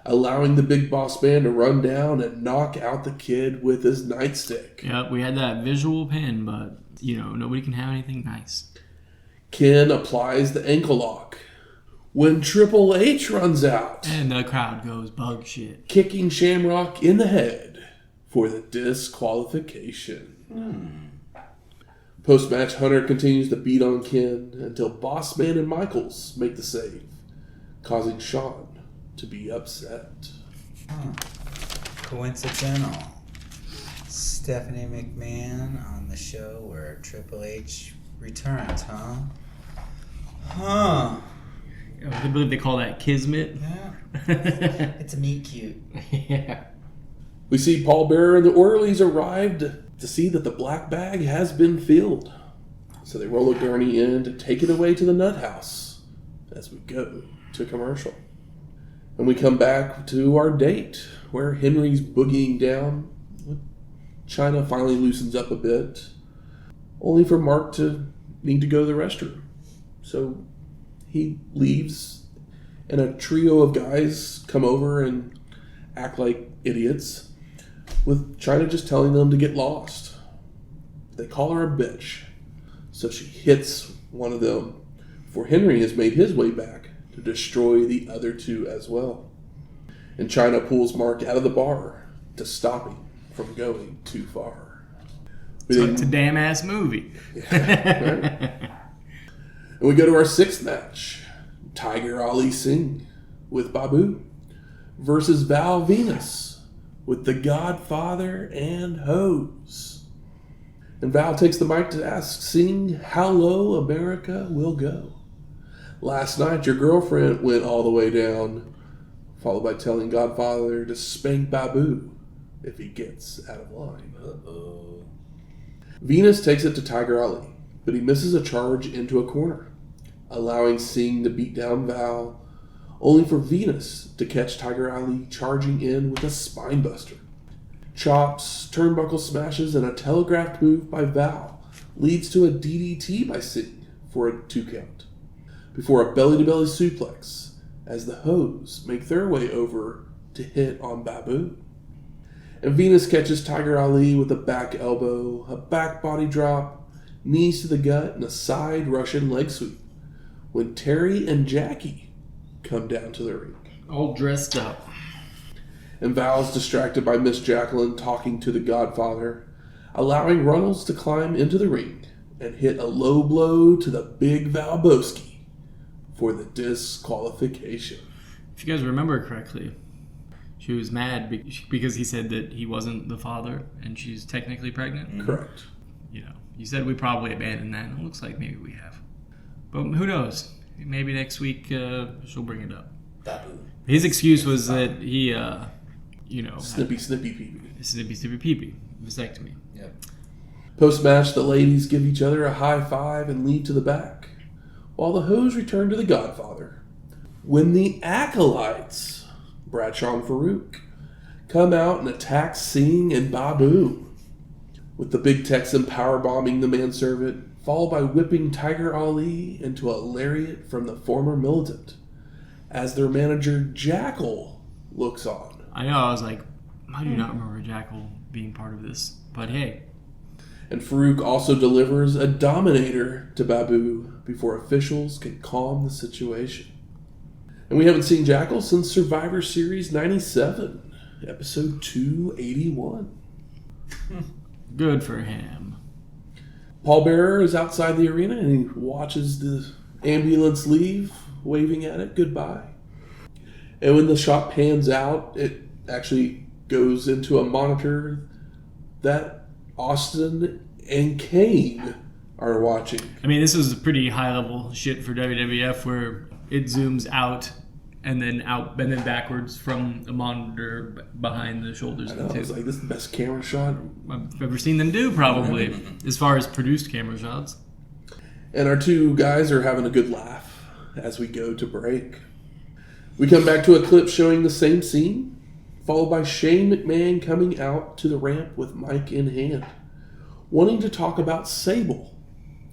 allowing the Big Boss Man to run down and knock out the kid with his nightstick. Yep, we had that visual pin, but, nobody can have anything nice. Ken applies the ankle lock when Triple H runs out, And the crowd goes bug shit. kicking Shamrock in the head for the disqualification. Post-match, Hunter continues to beat on Ken until Bossman and Michaels make the save, causing Shawn to be upset. Coincidental. Stephanie McMahon on the show where Triple H returns, huh? Huh. I believe they call that Kismet. Yeah. It's a meet cute. Yeah. We see Paul Bearer and the Orleys arrived to see that the black bag has been filled. So they roll a gurney in to take it away to the nut house as we go to commercial. And we come back to our date where Henry's boogieing down. China finally loosens up a bit, only for Marc to need to go to the restroom. So he leaves, and a trio of guys come over and act like idiots, with China just telling them to get lost. They call her a bitch, so she hits one of them before Henry has made his way back to destroy the other two as well. And China pulls Marc out of the bar to stop him from going too far. So it's a damn ass movie. Right? And we go to our sixth match. Tiger Ali Singh with Babu versus Val Venis with the Godfather and Hose. And Val takes the mic to ask Singh how low America will go. Last night your girlfriend went all the way down, followed by telling Godfather to spank Babu if he gets out of line. Uh-oh. Venis takes it to Tiger Ali, but he misses a charge into a corner, allowing Singh to beat down Val, only for Venis to catch Tiger Ali charging in with a spinebuster. Chops, turnbuckle smashes, and a telegraphed move by Val leads to a DDT by Singh for a 2 count, before a belly-to-belly suplex as the Hose make their way over to hit on Babu. And Venis catches Tiger Ali with a back elbow, a back body drop, knees to the gut, and a side Russian leg sweep when Terry and Jackie come down to the ring. All dressed up. And Val's distracted by Miss Jacqueline talking to the Godfather, allowing Runnels to climb into the ring and hit a low blow to the big Valboski for the disqualification. If you guys remember correctly, she was mad because he said that he wasn't the father and she's technically pregnant. Correct. You said we probably abandoned that, and it looks like maybe we have. But who knows? Maybe next week she'll bring it up. Babu. His excuse was that he, Snippy pee-pee. snippy pee-pee, vasectomy. Yep. Post-match, the ladies give each other a high five and lead to the back, while the Hose return to the Godfather. When the Acolytes, Bradshaw and Farouk, come out and attack Singh and Babu, with the big Texan powerbombing the manservant, followed by whipping Tiger Ali into a lariat from the former militant, as their manager Jackal looks on. I know, I was like, I do not remember Jackal being part of this, but hey. And Farouk also delivers a Dominator to Babu before officials can calm the situation. And we haven't seen Jackal since Survivor Series 97, episode 281. Good for him. Paul Bearer is outside the arena and he watches the ambulance leave, waving at it goodbye. And when the shot pans out, it actually goes into a monitor that Austin and Kane are watching. I mean, this is pretty high-level shit for WWF where it zooms out and then backwards from a monitor behind the shoulders. I know, I was like, this is the best camera shot I've ever seen them do, probably, as far as produced camera shots. And our two guys are having a good laugh as we go to break. We come back to a clip showing the same scene, followed by Shane McMahon coming out to the ramp with mic in hand, wanting to talk about Sable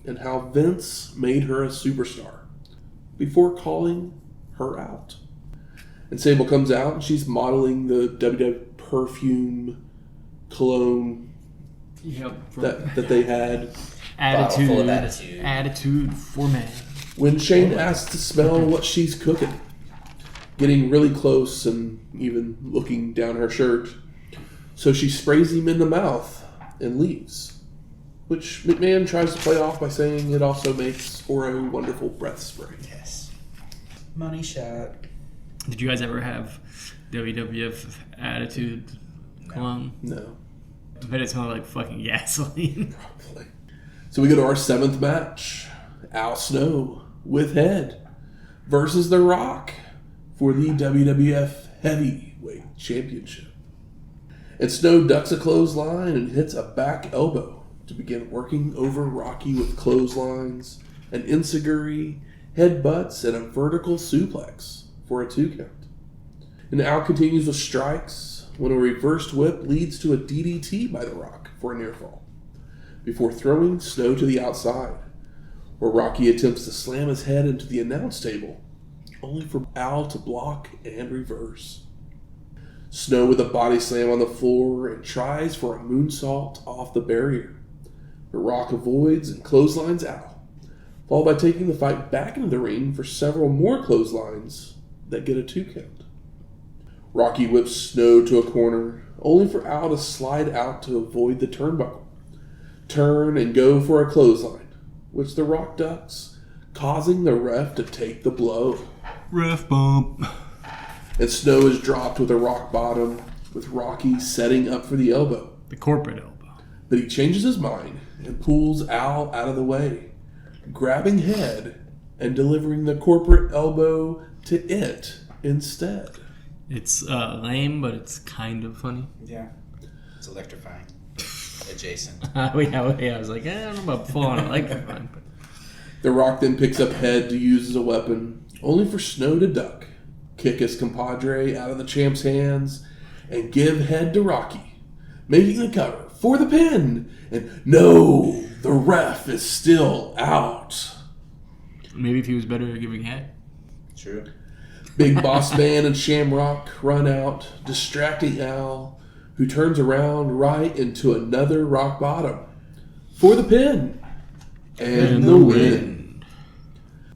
and how Vince made her a superstar before calling her out. And Sable comes out and she's modeling the WWF perfume cologne that they had. Attitude. Full of attitude. Attitude for man. When Shane asks to smell what she's cooking, getting really close and even looking down her shirt, so she sprays him in the mouth and leaves, which McMahon tries to play off by saying it also makes for a wonderful breath spray. Yes. Money shot. Did you guys ever have WWF Attitude cologne? No. I bet it smelled like fucking gasoline. Probably. So we go to our 7th match. Al Snow with Head versus The Rock for the WWF Heavyweight Championship. And Snow ducks a clothesline and hits a back elbow to begin working over Rocky with clotheslines, an enziguri, headbutts, and a vertical suplex for a 2 count. And Al continues with strikes when a reversed whip leads to a DDT by The Rock for a near fall, before throwing Snow to the outside, where Rocky attempts to slam his head into the announce table, only for Al to block and reverse. Snow with a body slam on the floor and tries for a moonsault off the barrier, but Rock avoids and clotheslines Al, followed by taking the fight back into the ring for several more clotheslines that get a 2 count. Rocky whips Snow to a corner, only for Al to slide out to avoid the turnbuckle, turn and go for a clothesline, which The Rock ducks, causing the ref to take the blow. Ref bump. And Snow is dropped with a rock bottom, with Rocky setting up for the elbow. The corporate elbow. But he changes his mind and pulls Al out of the way, grabbing Head and delivering the corporate elbow to it instead. It's lame, but it's kind of funny. Yeah. It's electrifying. Adjacent. Yeah, I was like, I don't know about full on electrifying. But The Rock then picks up Head to use as a weapon, only for Snow to duck, kick his compadre out of the champ's hands, and give Head to Rocky, making the cover for the pin. And no, the ref is still out. maybe if he was better at giving head. True. Big Bossman and Shamrock run out, distracting Al, who turns around right into another rock bottom for the pin and the win.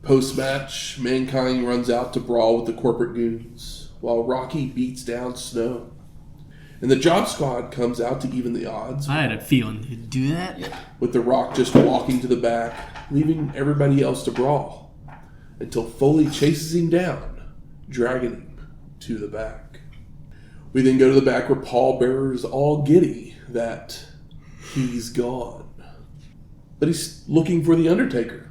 Post-match, Mankind runs out to brawl with the corporate goons, while Rocky beats down Snow. And the Job Squad comes out to even the odds, I had a feeling he'd do that. with The Rock just walking to the back, leaving everybody else to brawl, until Foley chases him down, dragging him to the back. We then go to the back where Paul Bearer's all giddy that he's gone. But he's looking for the Undertaker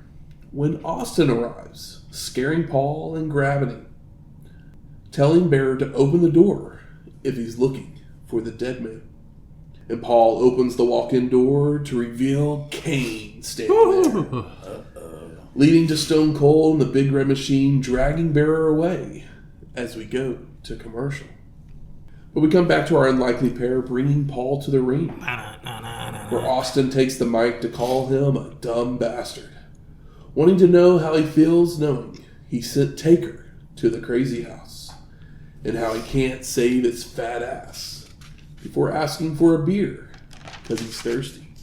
when Austin arrives, scaring Paul and grabbing him, telling Bearer to open the door if he's looking for the dead man. And Paul opens the walk-in door to reveal Kane standing there, leading to Stone Cold and the Big Red Machine dragging Bearer away as we go to commercial. But we come back to our unlikely pair bringing Paul to the ring, where Austin takes the mic to call him a dumb bastard, wanting to know how he feels knowing he sent Taker to the crazy house, and how he can't save his fat ass, before asking for a beer because he's thirsty.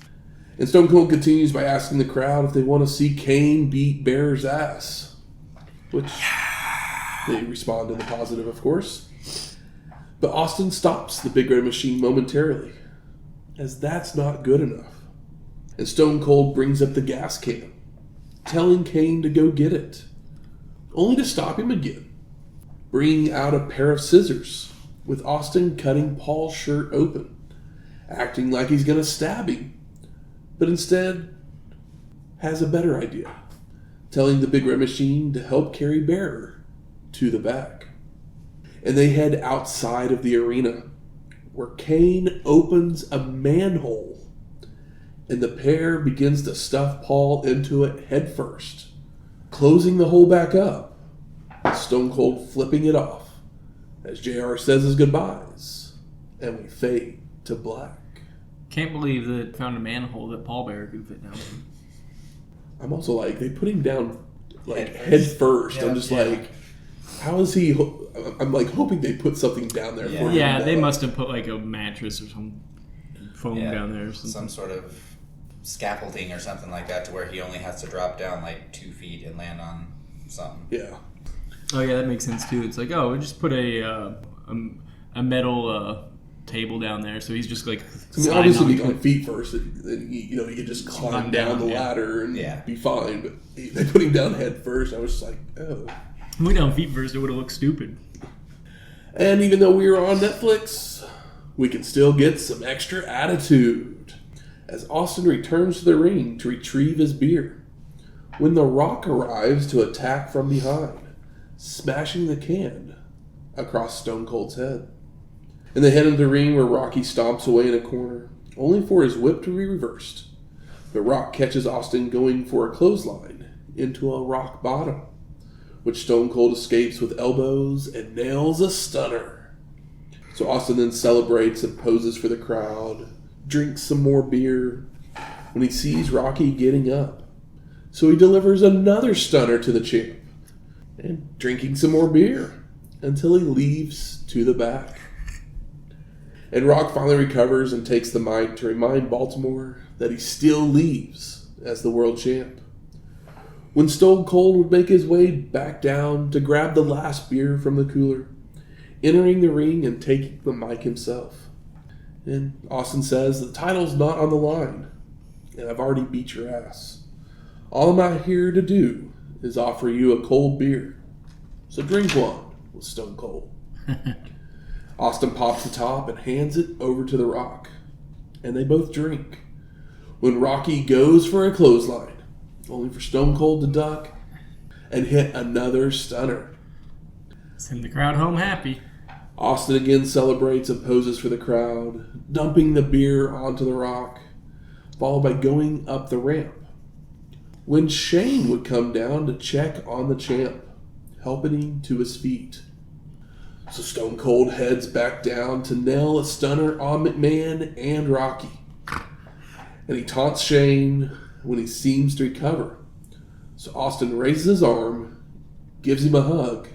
And Stone Cold continues by asking the crowd if they want to see Kane beat Bearer's ass, which they respond in the positive, of course. But Austin stops the Big Red Machine momentarily, as that's not good enough. And Stone Cold brings up the gas can, telling Kane to go get it, only to stop him again, bringing out a pair of scissors, with Austin cutting Paul's shirt open, acting like he's going to stab him, but instead has a better idea, telling the Big Red Machine to help carry Bearer to the back. and they head outside of the arena, where Kane opens a manhole, and the pair begins to stuff Paul into it headfirst, closing the hole back up, Stone Cold flipping it off as JR says his goodbyes, and we fade to black. Can't believe that found a manhole that Paul Bearer could fit down. I'm also like, they put him down head first. Yeah, I'm just like, how is he? I'm like hoping they put something down there for him. Yeah, they must have put like a mattress or some foam down there or something. Some sort of scaffolding or something like that to where he only has to drop down like 2 feet and land on something. Yeah. Oh yeah, that makes sense too. It's like, oh, we just put a metal table down there, so he's just like. I mean, obviously, be on feet first, and he could just climb down the ladder and be fine. But they put him down head first. I was just like, oh. If we down feet first, it would have looked stupid. And even though we were on Netflix, we can still get some extra attitude as Austin returns to the ring to retrieve his beer when The Rock arrives to attack from behind, smashing the can across Stone Cold's head. And they head into the ring where Rocky stomps away in a corner, only for his whip to be reversed. The Rock catches Austin going for a clothesline into a rock bottom, which Stone Cold escapes with elbows and nails a stunner. So Austin then celebrates and poses for the crowd, drinks some more beer when he sees Rocky getting up. So he delivers another stunner to the champ, and drinking some more beer until he leaves to the back. And Rock finally recovers and takes the mic to remind Baltimore that he still leaves as the world champ. When Stone Cold would make his way back down to grab the last beer from the cooler, entering the ring and taking the mic himself. And Austin says, the title's not on the line, and I've already beat your ass. All I'm out here to do is offer you a cold beer. So drink one with Stone Cold. Austin pops the top and hands it over to The Rock, and they both drink. When Rocky goes for a clothesline, only for Stone Cold to duck and hit another stunner. Send the crowd home happy. Austin again celebrates and poses for the crowd, dumping the beer onto The Rock, followed by going up the ramp. When Shane would come down to check on the champ, helping him to his feet. So Stone Cold heads back down to nail a stunner on McMahon and Rocky. And he taunts Shane when he seems to recover. So Austin raises his arm, gives him a hug,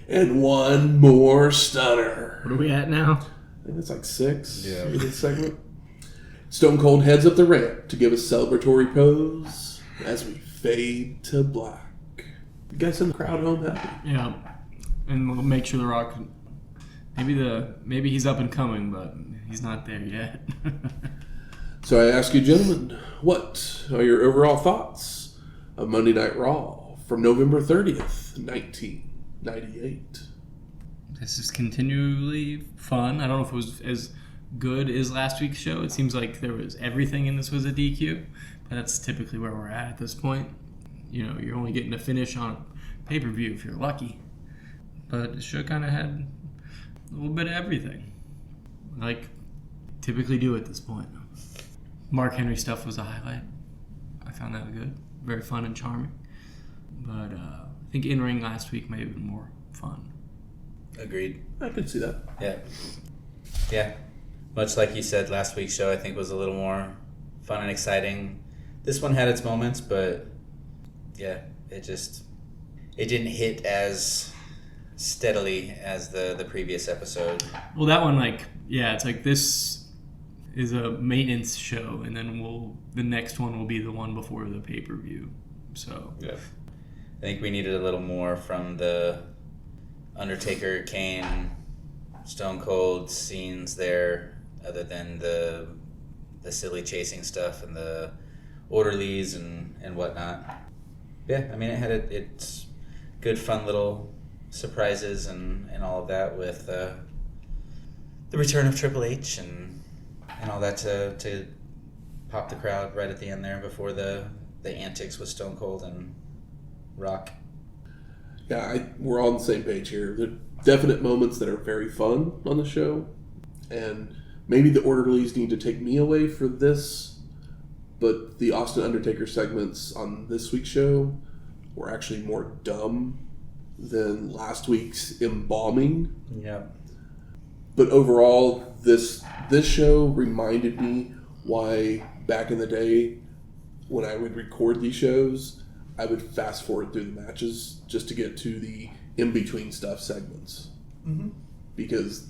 and one more stunner. What are we at now? I think it's like 6 in this segment. Stone Cold heads up the ramp to give a celebratory pose as we fade to black. You guys send the crowd home happy? Yeah. And we'll make sure The Rock, maybe he's up and coming, but he's not there yet. So I ask you, gentlemen, what are your overall thoughts of Monday Night Raw from November 30th, 1998? This is continually fun. I don't know if it was as good as last week's show. It seems like there was everything in this was a DQ, but that's typically where we're at this point. You know, you're only getting a finish on a pay-per-view if you're lucky. But the show kind of had a little bit of everything, like typically do at this point. Mark Henry stuff was a highlight. I found that good, very fun and charming. But I think in-ring last week may have been more fun. Agreed. I could see that. Yeah. Much like you said, last week's show I think was a little more fun and exciting. This one had its moments, but yeah, it didn't hit as steadily as the previous episode. Well, that one, it's like this is a maintenance show, and then the next one will be the one before the pay-per-view. So yeah, I think we needed a little more from the Undertaker, Kane, Stone Cold scenes there, other than the silly chasing stuff and the orderlies and whatnot. Yeah, I mean, it had its good, fun little surprises and all of that with the return of Triple H and all that to pop the crowd right at the end there before the antics with Stone Cold and Rock. Yeah, we're all on the same page here. There are definite moments that are very fun on the show, and maybe the orderlies need to take me away for this, but the Austin Undertaker segments on this week's show were actually more dumb than last week's embalming. Yep. But overall, this show reminded me why back in the day when I would record these shows, I would fast forward through the matches just to get to the in-between stuff segments. Mm-hmm. Because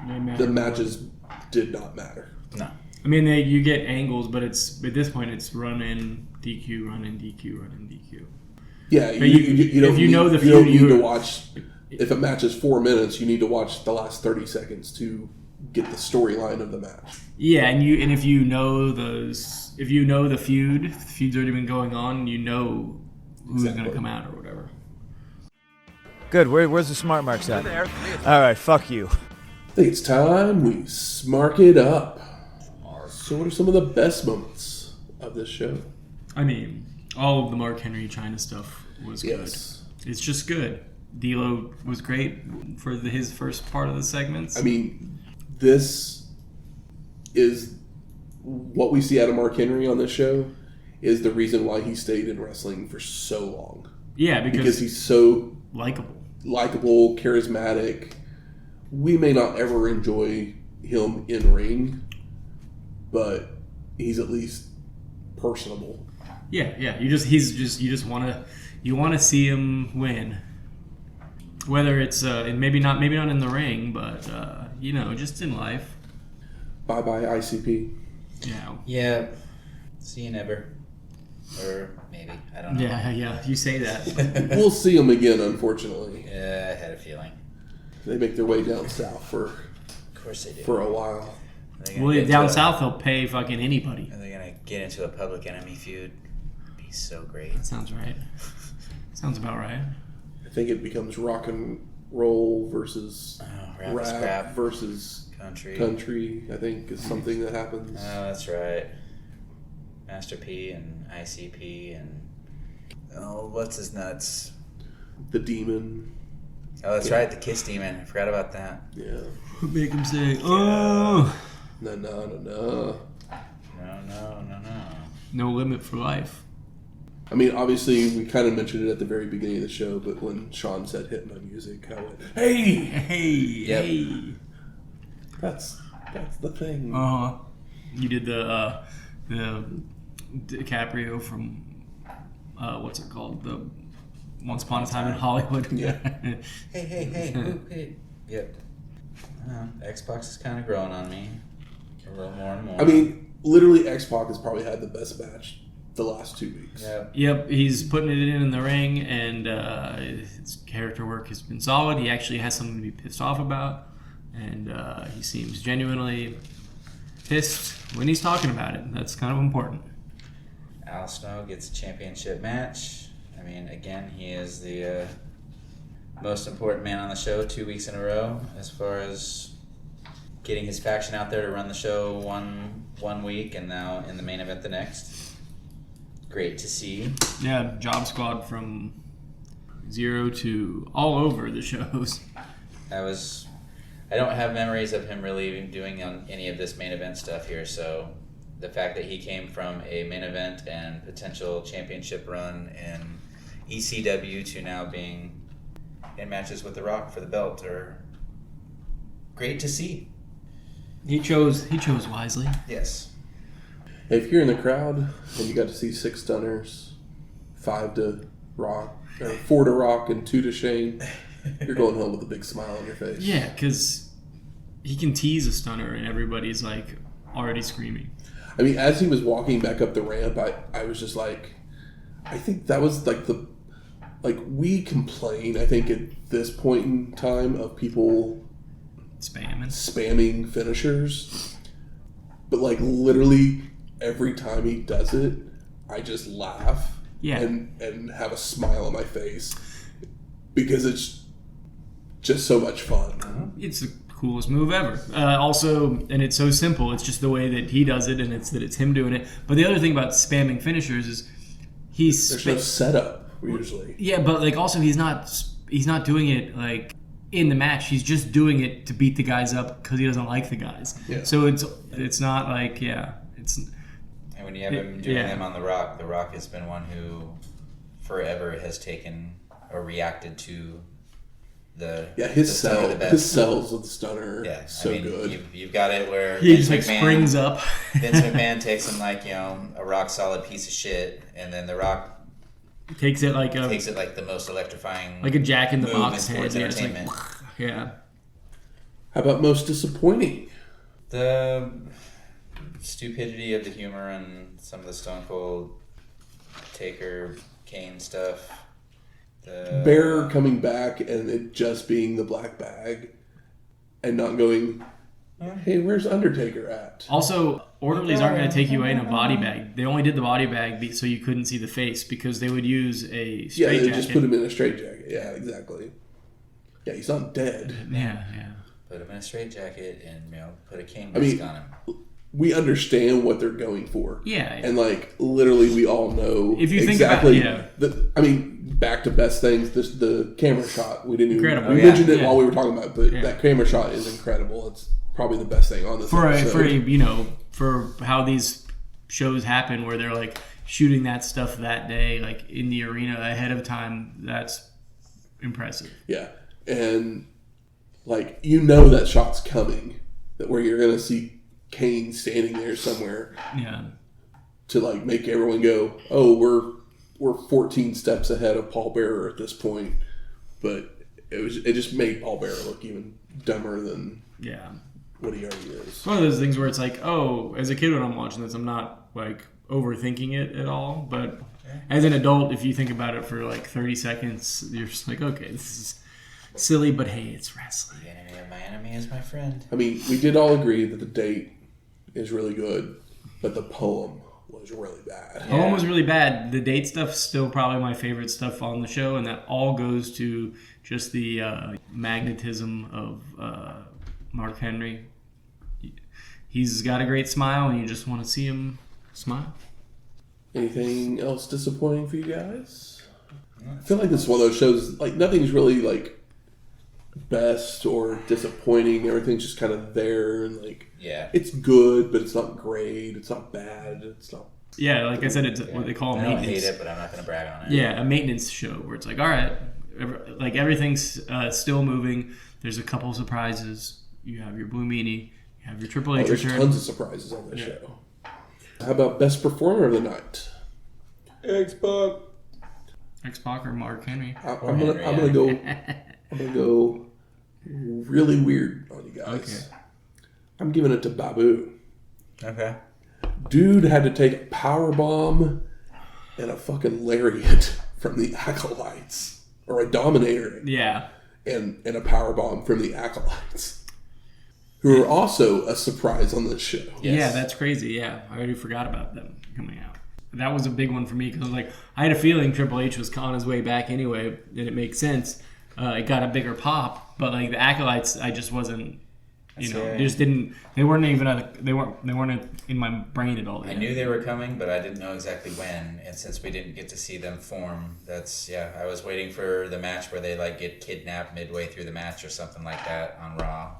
the matches did not matter. No. I mean, you get angles, but it's at this point it's run in DQ, run in DQ, run in DQ. Yeah, you don't need to watch. If a match is 4 minutes, you need to watch the last 30 seconds to get the storyline of the match. Yeah, and if you know the feud's already been going on, you know who's going to come out or whatever. Good. Where's the smart marks at? All right. Fuck you. I think it's time we smark it up. So, what are some of the best moments of this show? I mean, all of the Mark Henry China stuff was good. Yes. It's just good. D'Lo was great for his first part of the segments. I mean, this is what we see out of Mark Henry on this show is the reason why he stayed in wrestling for so long. Yeah, because he's so likable, charismatic. We may not ever enjoy him in ring, but he's at least personable. Yeah. You just want to see him win. Whether it's maybe not in the ring, but just in life. Bye ICP. Yeah. Yeah. See you never. Or maybe. I don't know. Yeah. You say that. We'll see him again, unfortunately. Yeah, I had a feeling. They make their way down south Of course they do. for a while. Well, down south they'll pay fucking anybody. Are they gonna get into a public enemy feud? It'd be so great. That sounds right. Sounds about right. I think it becomes rock and roll versus rap versus country. I think is something that happens. Oh, that's right. Master P and ICP and what's his nuts? The Demon. Oh, that's right, the Kiss Demon. I forgot about that. Yeah. Make him say, "Oh." No. No. No limit for life. I mean, obviously, we kind of mentioned it at the very beginning of the show, but when Shawn said "hit my music," I went, "Hey!" That's the thing. You did the DiCaprio from what's it called? The Once Upon a Time in Hollywood. Yeah. Hey. Yep. Xbox is kind of growing on me a little more and more. I mean, literally, X-Pac has probably had the best match the last 2 weeks. Yep, he's putting it in the ring, and his character work has been solid. He actually has something to be pissed off about, and he seems genuinely pissed when he's talking about it. That's kind of important. Al Snow gets a championship match. I mean, again, he is the most important man on the show 2 weeks in a row as far as getting his faction out there to run the show one week and now in the main event the next. Great to see. Yeah, Job Squad from 0 to all over the shows. I don't have memories of him really doing on any of this main event stuff here, so the fact that he came from a main event and potential championship run in ECW to now being in matches with The Rock for the belt are great to see. He chose wisely. Yes. If you're in the crowd and you got to see 6 stunners, 5 to Rock, or 4 to Rock and 2 to Shane, you're going home with a big smile on your face. Yeah, because he can tease a stunner and everybody's like already screaming. I mean, as he was walking back up the ramp, I was just like, I think that was we complain, I think, at this point in time of people spamming finishers. But literally every time he does it, I just laugh and have a smile on my face because it's just so much fun. It's the coolest move ever. Also, and it's so simple. It's just the way that he does it, and it's him doing it. But the other thing about spamming finishers is there's no setup usually. Yeah, but also he's not he's not doing it like in the match. He's just doing it to beat the guys up because he doesn't like the guys. Yeah. So it's not like it's. And when you have him doing them on The Rock has been one who forever has taken or reacted to his sells with the stunner. Yeah, so good. You've got it where he just like springs up. Vince McMahon takes him like a rock solid piece of shit, and then The Rock takes it like the most electrifying, like a Jack in the Box sports head. entertainment. Yeah. How about most disappointing? The stupidity of the humor and some of the Stone Cold Taker Kane stuff. The Bearer coming back and it just being the black bag and not going, hey, where's Undertaker at? Also, orderlies aren't going to take you away in a body bag. They only did the body bag so you couldn't see the face because they would use a straight jacket. Yeah, they just put him in a straight jacket. Yeah, exactly. Yeah, he's not dead. Yeah. Put him in a straight jacket and put a cane mask on him. We understand what they're going for. Yeah. And like literally we all know if you exactly think about back to best things, the camera shot. We didn't even incredible. We mentioned it while we were talking about it, but that camera shot is incredible. It's probably the best thing on this episode. For how these shows happen where they're like shooting that stuff that day, like in the arena ahead of time, that's impressive. Yeah. And like that shot's coming. That where you're gonna see Kane standing there somewhere. Yeah. To like make everyone go, oh, we're 14 steps ahead of Paul Bearer at this point. But it just made Paul Bearer look even dumber than what he already is. It's one of those things where it's like, oh, as a kid when I'm watching this, I'm not like overthinking it at all. But as an adult, if you think about it for like 30 seconds, you're just like, okay, this is silly, but hey, it's wrestling. The enemy of my enemy is my friend. I mean, we did all agree that the date is really good, but the poem was really bad. The poem was really bad. The date stuff's still probably my favorite stuff on the show, and that all goes to just the magnetism of Mark Henry. He's got a great smile, and you just want to see him smile. Anything else disappointing for you guys? I feel like this is one of those shows, like, nothing's really, like, best or disappointing. Everything's just kind of there, and, like, it's good, but it's not great. It's not bad. It's not... Yeah, like I said, it's what they call maintenance. I don't hate it, but I'm not going to brag on it. Yeah, a maintenance show where it's like, all right, like everything's still moving. There's a couple surprises. You have your Blue Meanie. You have your Triple H return. There's tons of surprises on this show. How about best performer of the night? X-Pac. X-Pac or Mark Henry? I'm gonna go really weird on you guys. Okay. I'm giving it to Babu. Okay. Dude had to take a power bomb and a fucking lariat from the Acolytes, or a Dominator. Yeah. And a power bomb from the Acolytes, who are also a surprise on this show. Yes. Yeah, that's crazy. Yeah, I already forgot about them coming out. That was a big one for me because I had a feeling Triple H was on his way back anyway, and it makes sense. It got a bigger pop, but like the Acolytes, I just wasn't. They just didn't. They weren't in my brain at all. I knew they were coming, but I didn't know exactly when. And since we didn't get to see them form, I was waiting for the match where they like get kidnapped midway through the match or something like that on Raw.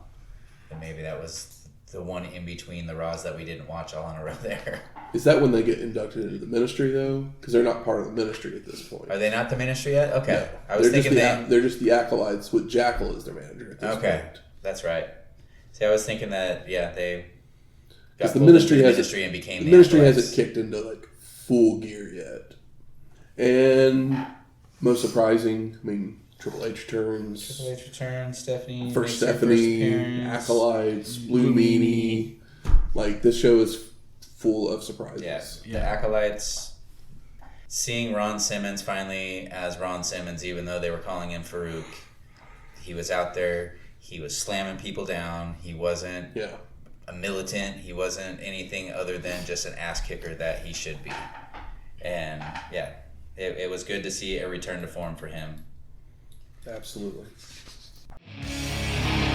And maybe that was the one in between the Raws that we didn't watch all in a row there. Is that when they get inducted into the ministry though? Because they're not part of the ministry at this point. Are they not the ministry yet? Okay, yeah. I was thinking they're just the Acolytes with Jackal as their manager at this point. That's right. See, I was thinking that they got the ministry and became the ministry hasn't kicked into like full gear yet. And most surprising, I mean, Triple H returns. Stephanie. First Stephanie, Acolytes, Blue Meanie. Like, this show is full of surprises. Yeah. The Acolytes. Seeing Ron Simmons finally as Ron Simmons, even though they were calling him Farouk, he was out there. He was slamming people down. He wasn't a militant. He wasn't anything other than just an ass kicker that he should be. And, it was good to see a return to form for him. Absolutely.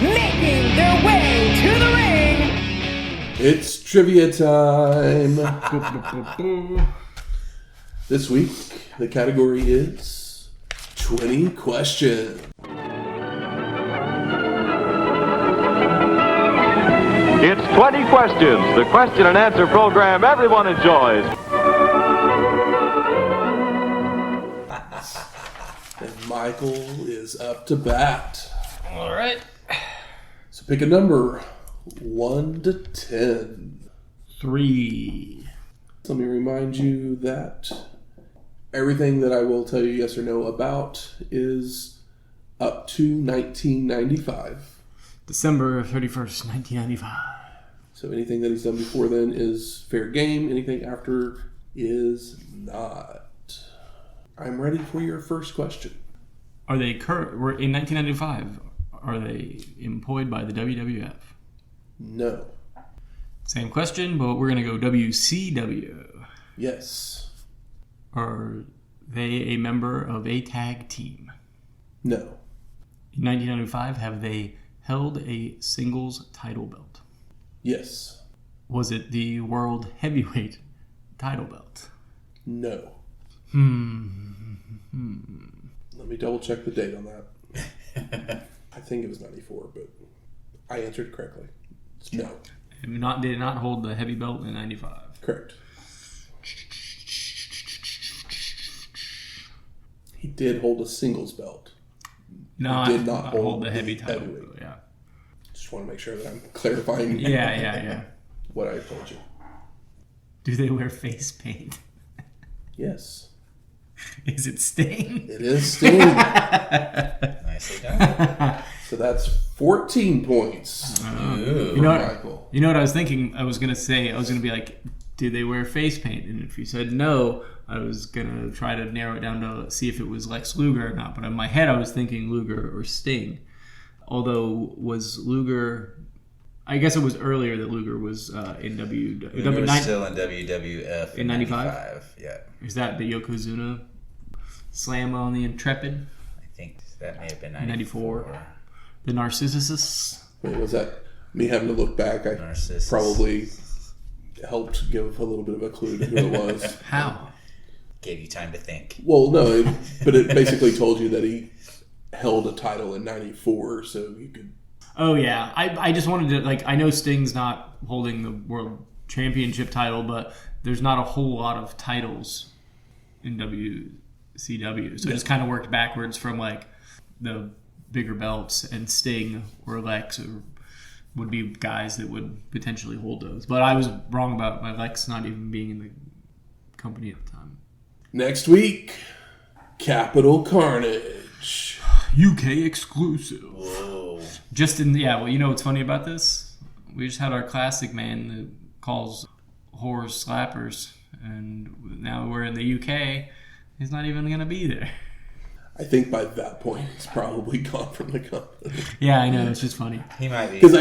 Making their way to the ring. It's trivia time. This week, the category is 20 questions. It's 20 questions, the question and answer program everyone enjoys. And Michael is up to bat. All right. So pick a number, 1 to 10. 3. Let me remind you that everything that I will tell you yes or no about is up to 1995. December 31st, 1995. So anything that he's done before then is fair game. Anything after is not. I'm ready for your first question. Are they we're in 1995? Are they employed by the WWF? No. Same question, but we're gonna go WCW. Yes. Are they a member of a tag team? No. In 1995, have they held a singles title belt? Yes. Was it the World Heavyweight title belt? No. Let me double check the date on that. I think it was 94, but I answered correctly. It's no. Did not hold the heavy belt in 95. Correct. He did hold a singles belt. No, He did not hold the heavy title heavyweight. belt. Yeah. Just want to make sure that I'm clarifying Yeah. what I told you. Do they wear face paint? Yes. Is it Sting? It is Sting. Nicely done. So that's 14 points. You know Michael. what I was thinking? I was gonna be like, do they wear face paint? And if you said no, I was gonna try to narrow it down to see if it was Lex Luger or not. But in my head, I was thinking Luger or Sting. Although was Luger? I guess it was earlier that Luger was in Luger was still in WWF in 95. Yeah, Is that the Yokozuna slam on the Intrepid? I think that may have been 94. The Narcissus. Wait, was that me having to look back? I Narcissus. probably helped give a little bit of a clue to who it was. How? Gave you time to think. Well, no, but it basically told you that he held a title in 94, so you could... Oh, yeah. I just wanted to, I know Sting's not holding the World Championship title, but there's not a whole lot of titles in WCW. So it just kind of worked backwards from, the bigger belts, and Sting or Lex would be guys that would potentially hold those. But I was wrong about my Lex not even being in the company at the time. Next week, Capital Carnage. UK exclusive. Whoa. You know what's funny about this? We just had our classic man that calls whores slappers, and now we're in the UK. He's not even going to be there. I think by that point, he's probably gone from the company. Yeah, I know. It's just funny. He might be. Because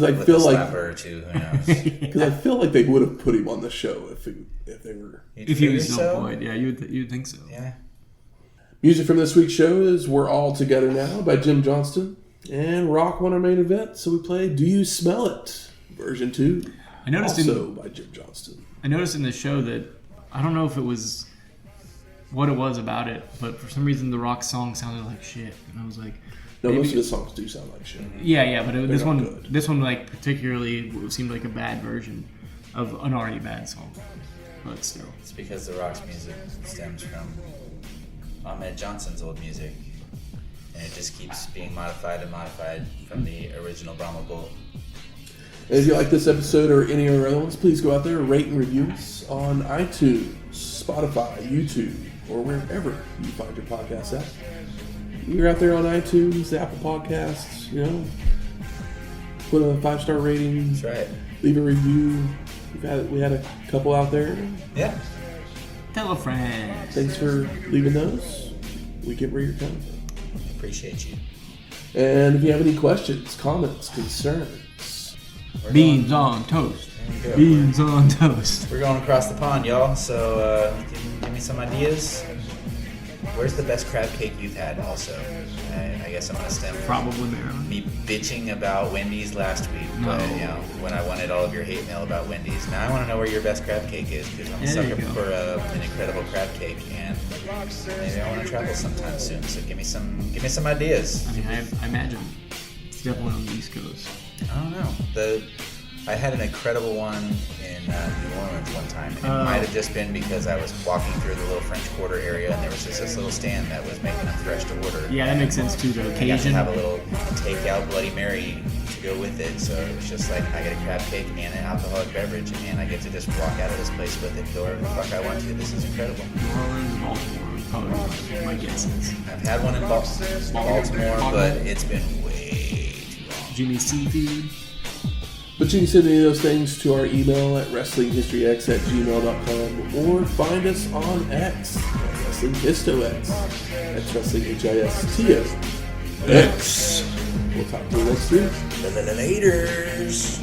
I with feel a like... slapper or two, who knows? Because I feel like they would have put him on the show if they were... If he was still employed. Yeah, you'd think so. Yeah. Music from this week's show is We're All Together Now by Jim Johnston. And Rock won our main event, so we played Do You Smell It? Version 2. I noticed also by Jim Johnston. I noticed in the show that, I don't know if it was what it was about it, but for some reason the Rock song sounded like shit. And I was like... No, most of the songs do sound like shit. Yeah, but this one, good. this one particularly seemed like a bad version of an already bad song. But still. It's because the Rock's music stems from Ahmed Johnson's old music. And it just keeps being modified from the original Brahma Bull. And if you like this episode or any of our other ones, please go out there and rate and review us on iTunes, Spotify, YouTube, or wherever you find your podcasts at. You're out there on iTunes, Apple Podcasts, put a 5-star rating. That's right. Leave a review. We had a couple out there. Yeah. Tell a friend. Thanks for leaving those. We get where you're coming from. Appreciate you. And if you have any questions, comments, concerns, Beans on toast. Beans on toast. We're going across the pond, y'all. So give me some ideas. Where's the best crab cake you've had? Also, I guess I'm gonna stem Probably Mero. me bitching about Wendy's last week, but when I wanted all of your hate mail about Wendy's, now I want to know where your best crab cake is because I'm a There you sucker go. for an incredible crab cake, and maybe I want to travel sometime soon. So give me some ideas. I mean, I imagine it's definitely on the East Coast. I don't know. I had an incredible one in New Orleans one time. And it might have just been because I was walking through the little French Quarter area, and there was just this little stand that was making them fresh to order. Yeah, that makes sense too, though. I got to Cajun. have a little takeout Bloody Mary to go with it, so it was just like I get a crab cake and an alcoholic beverage, and I get to just walk out of this place with it, go wherever the fuck I want to. This is incredible. New Orleans, Baltimore, is probably my guess is. I've had one in Baltimore, but it's been way too long. Jimmy Seafood. But you can send any of those things to our email at wrestlinghistoryx@gmail.com or find us on X, WrestlingHistoX. That's WrestlingHistoX. We'll talk to you next week. Laters.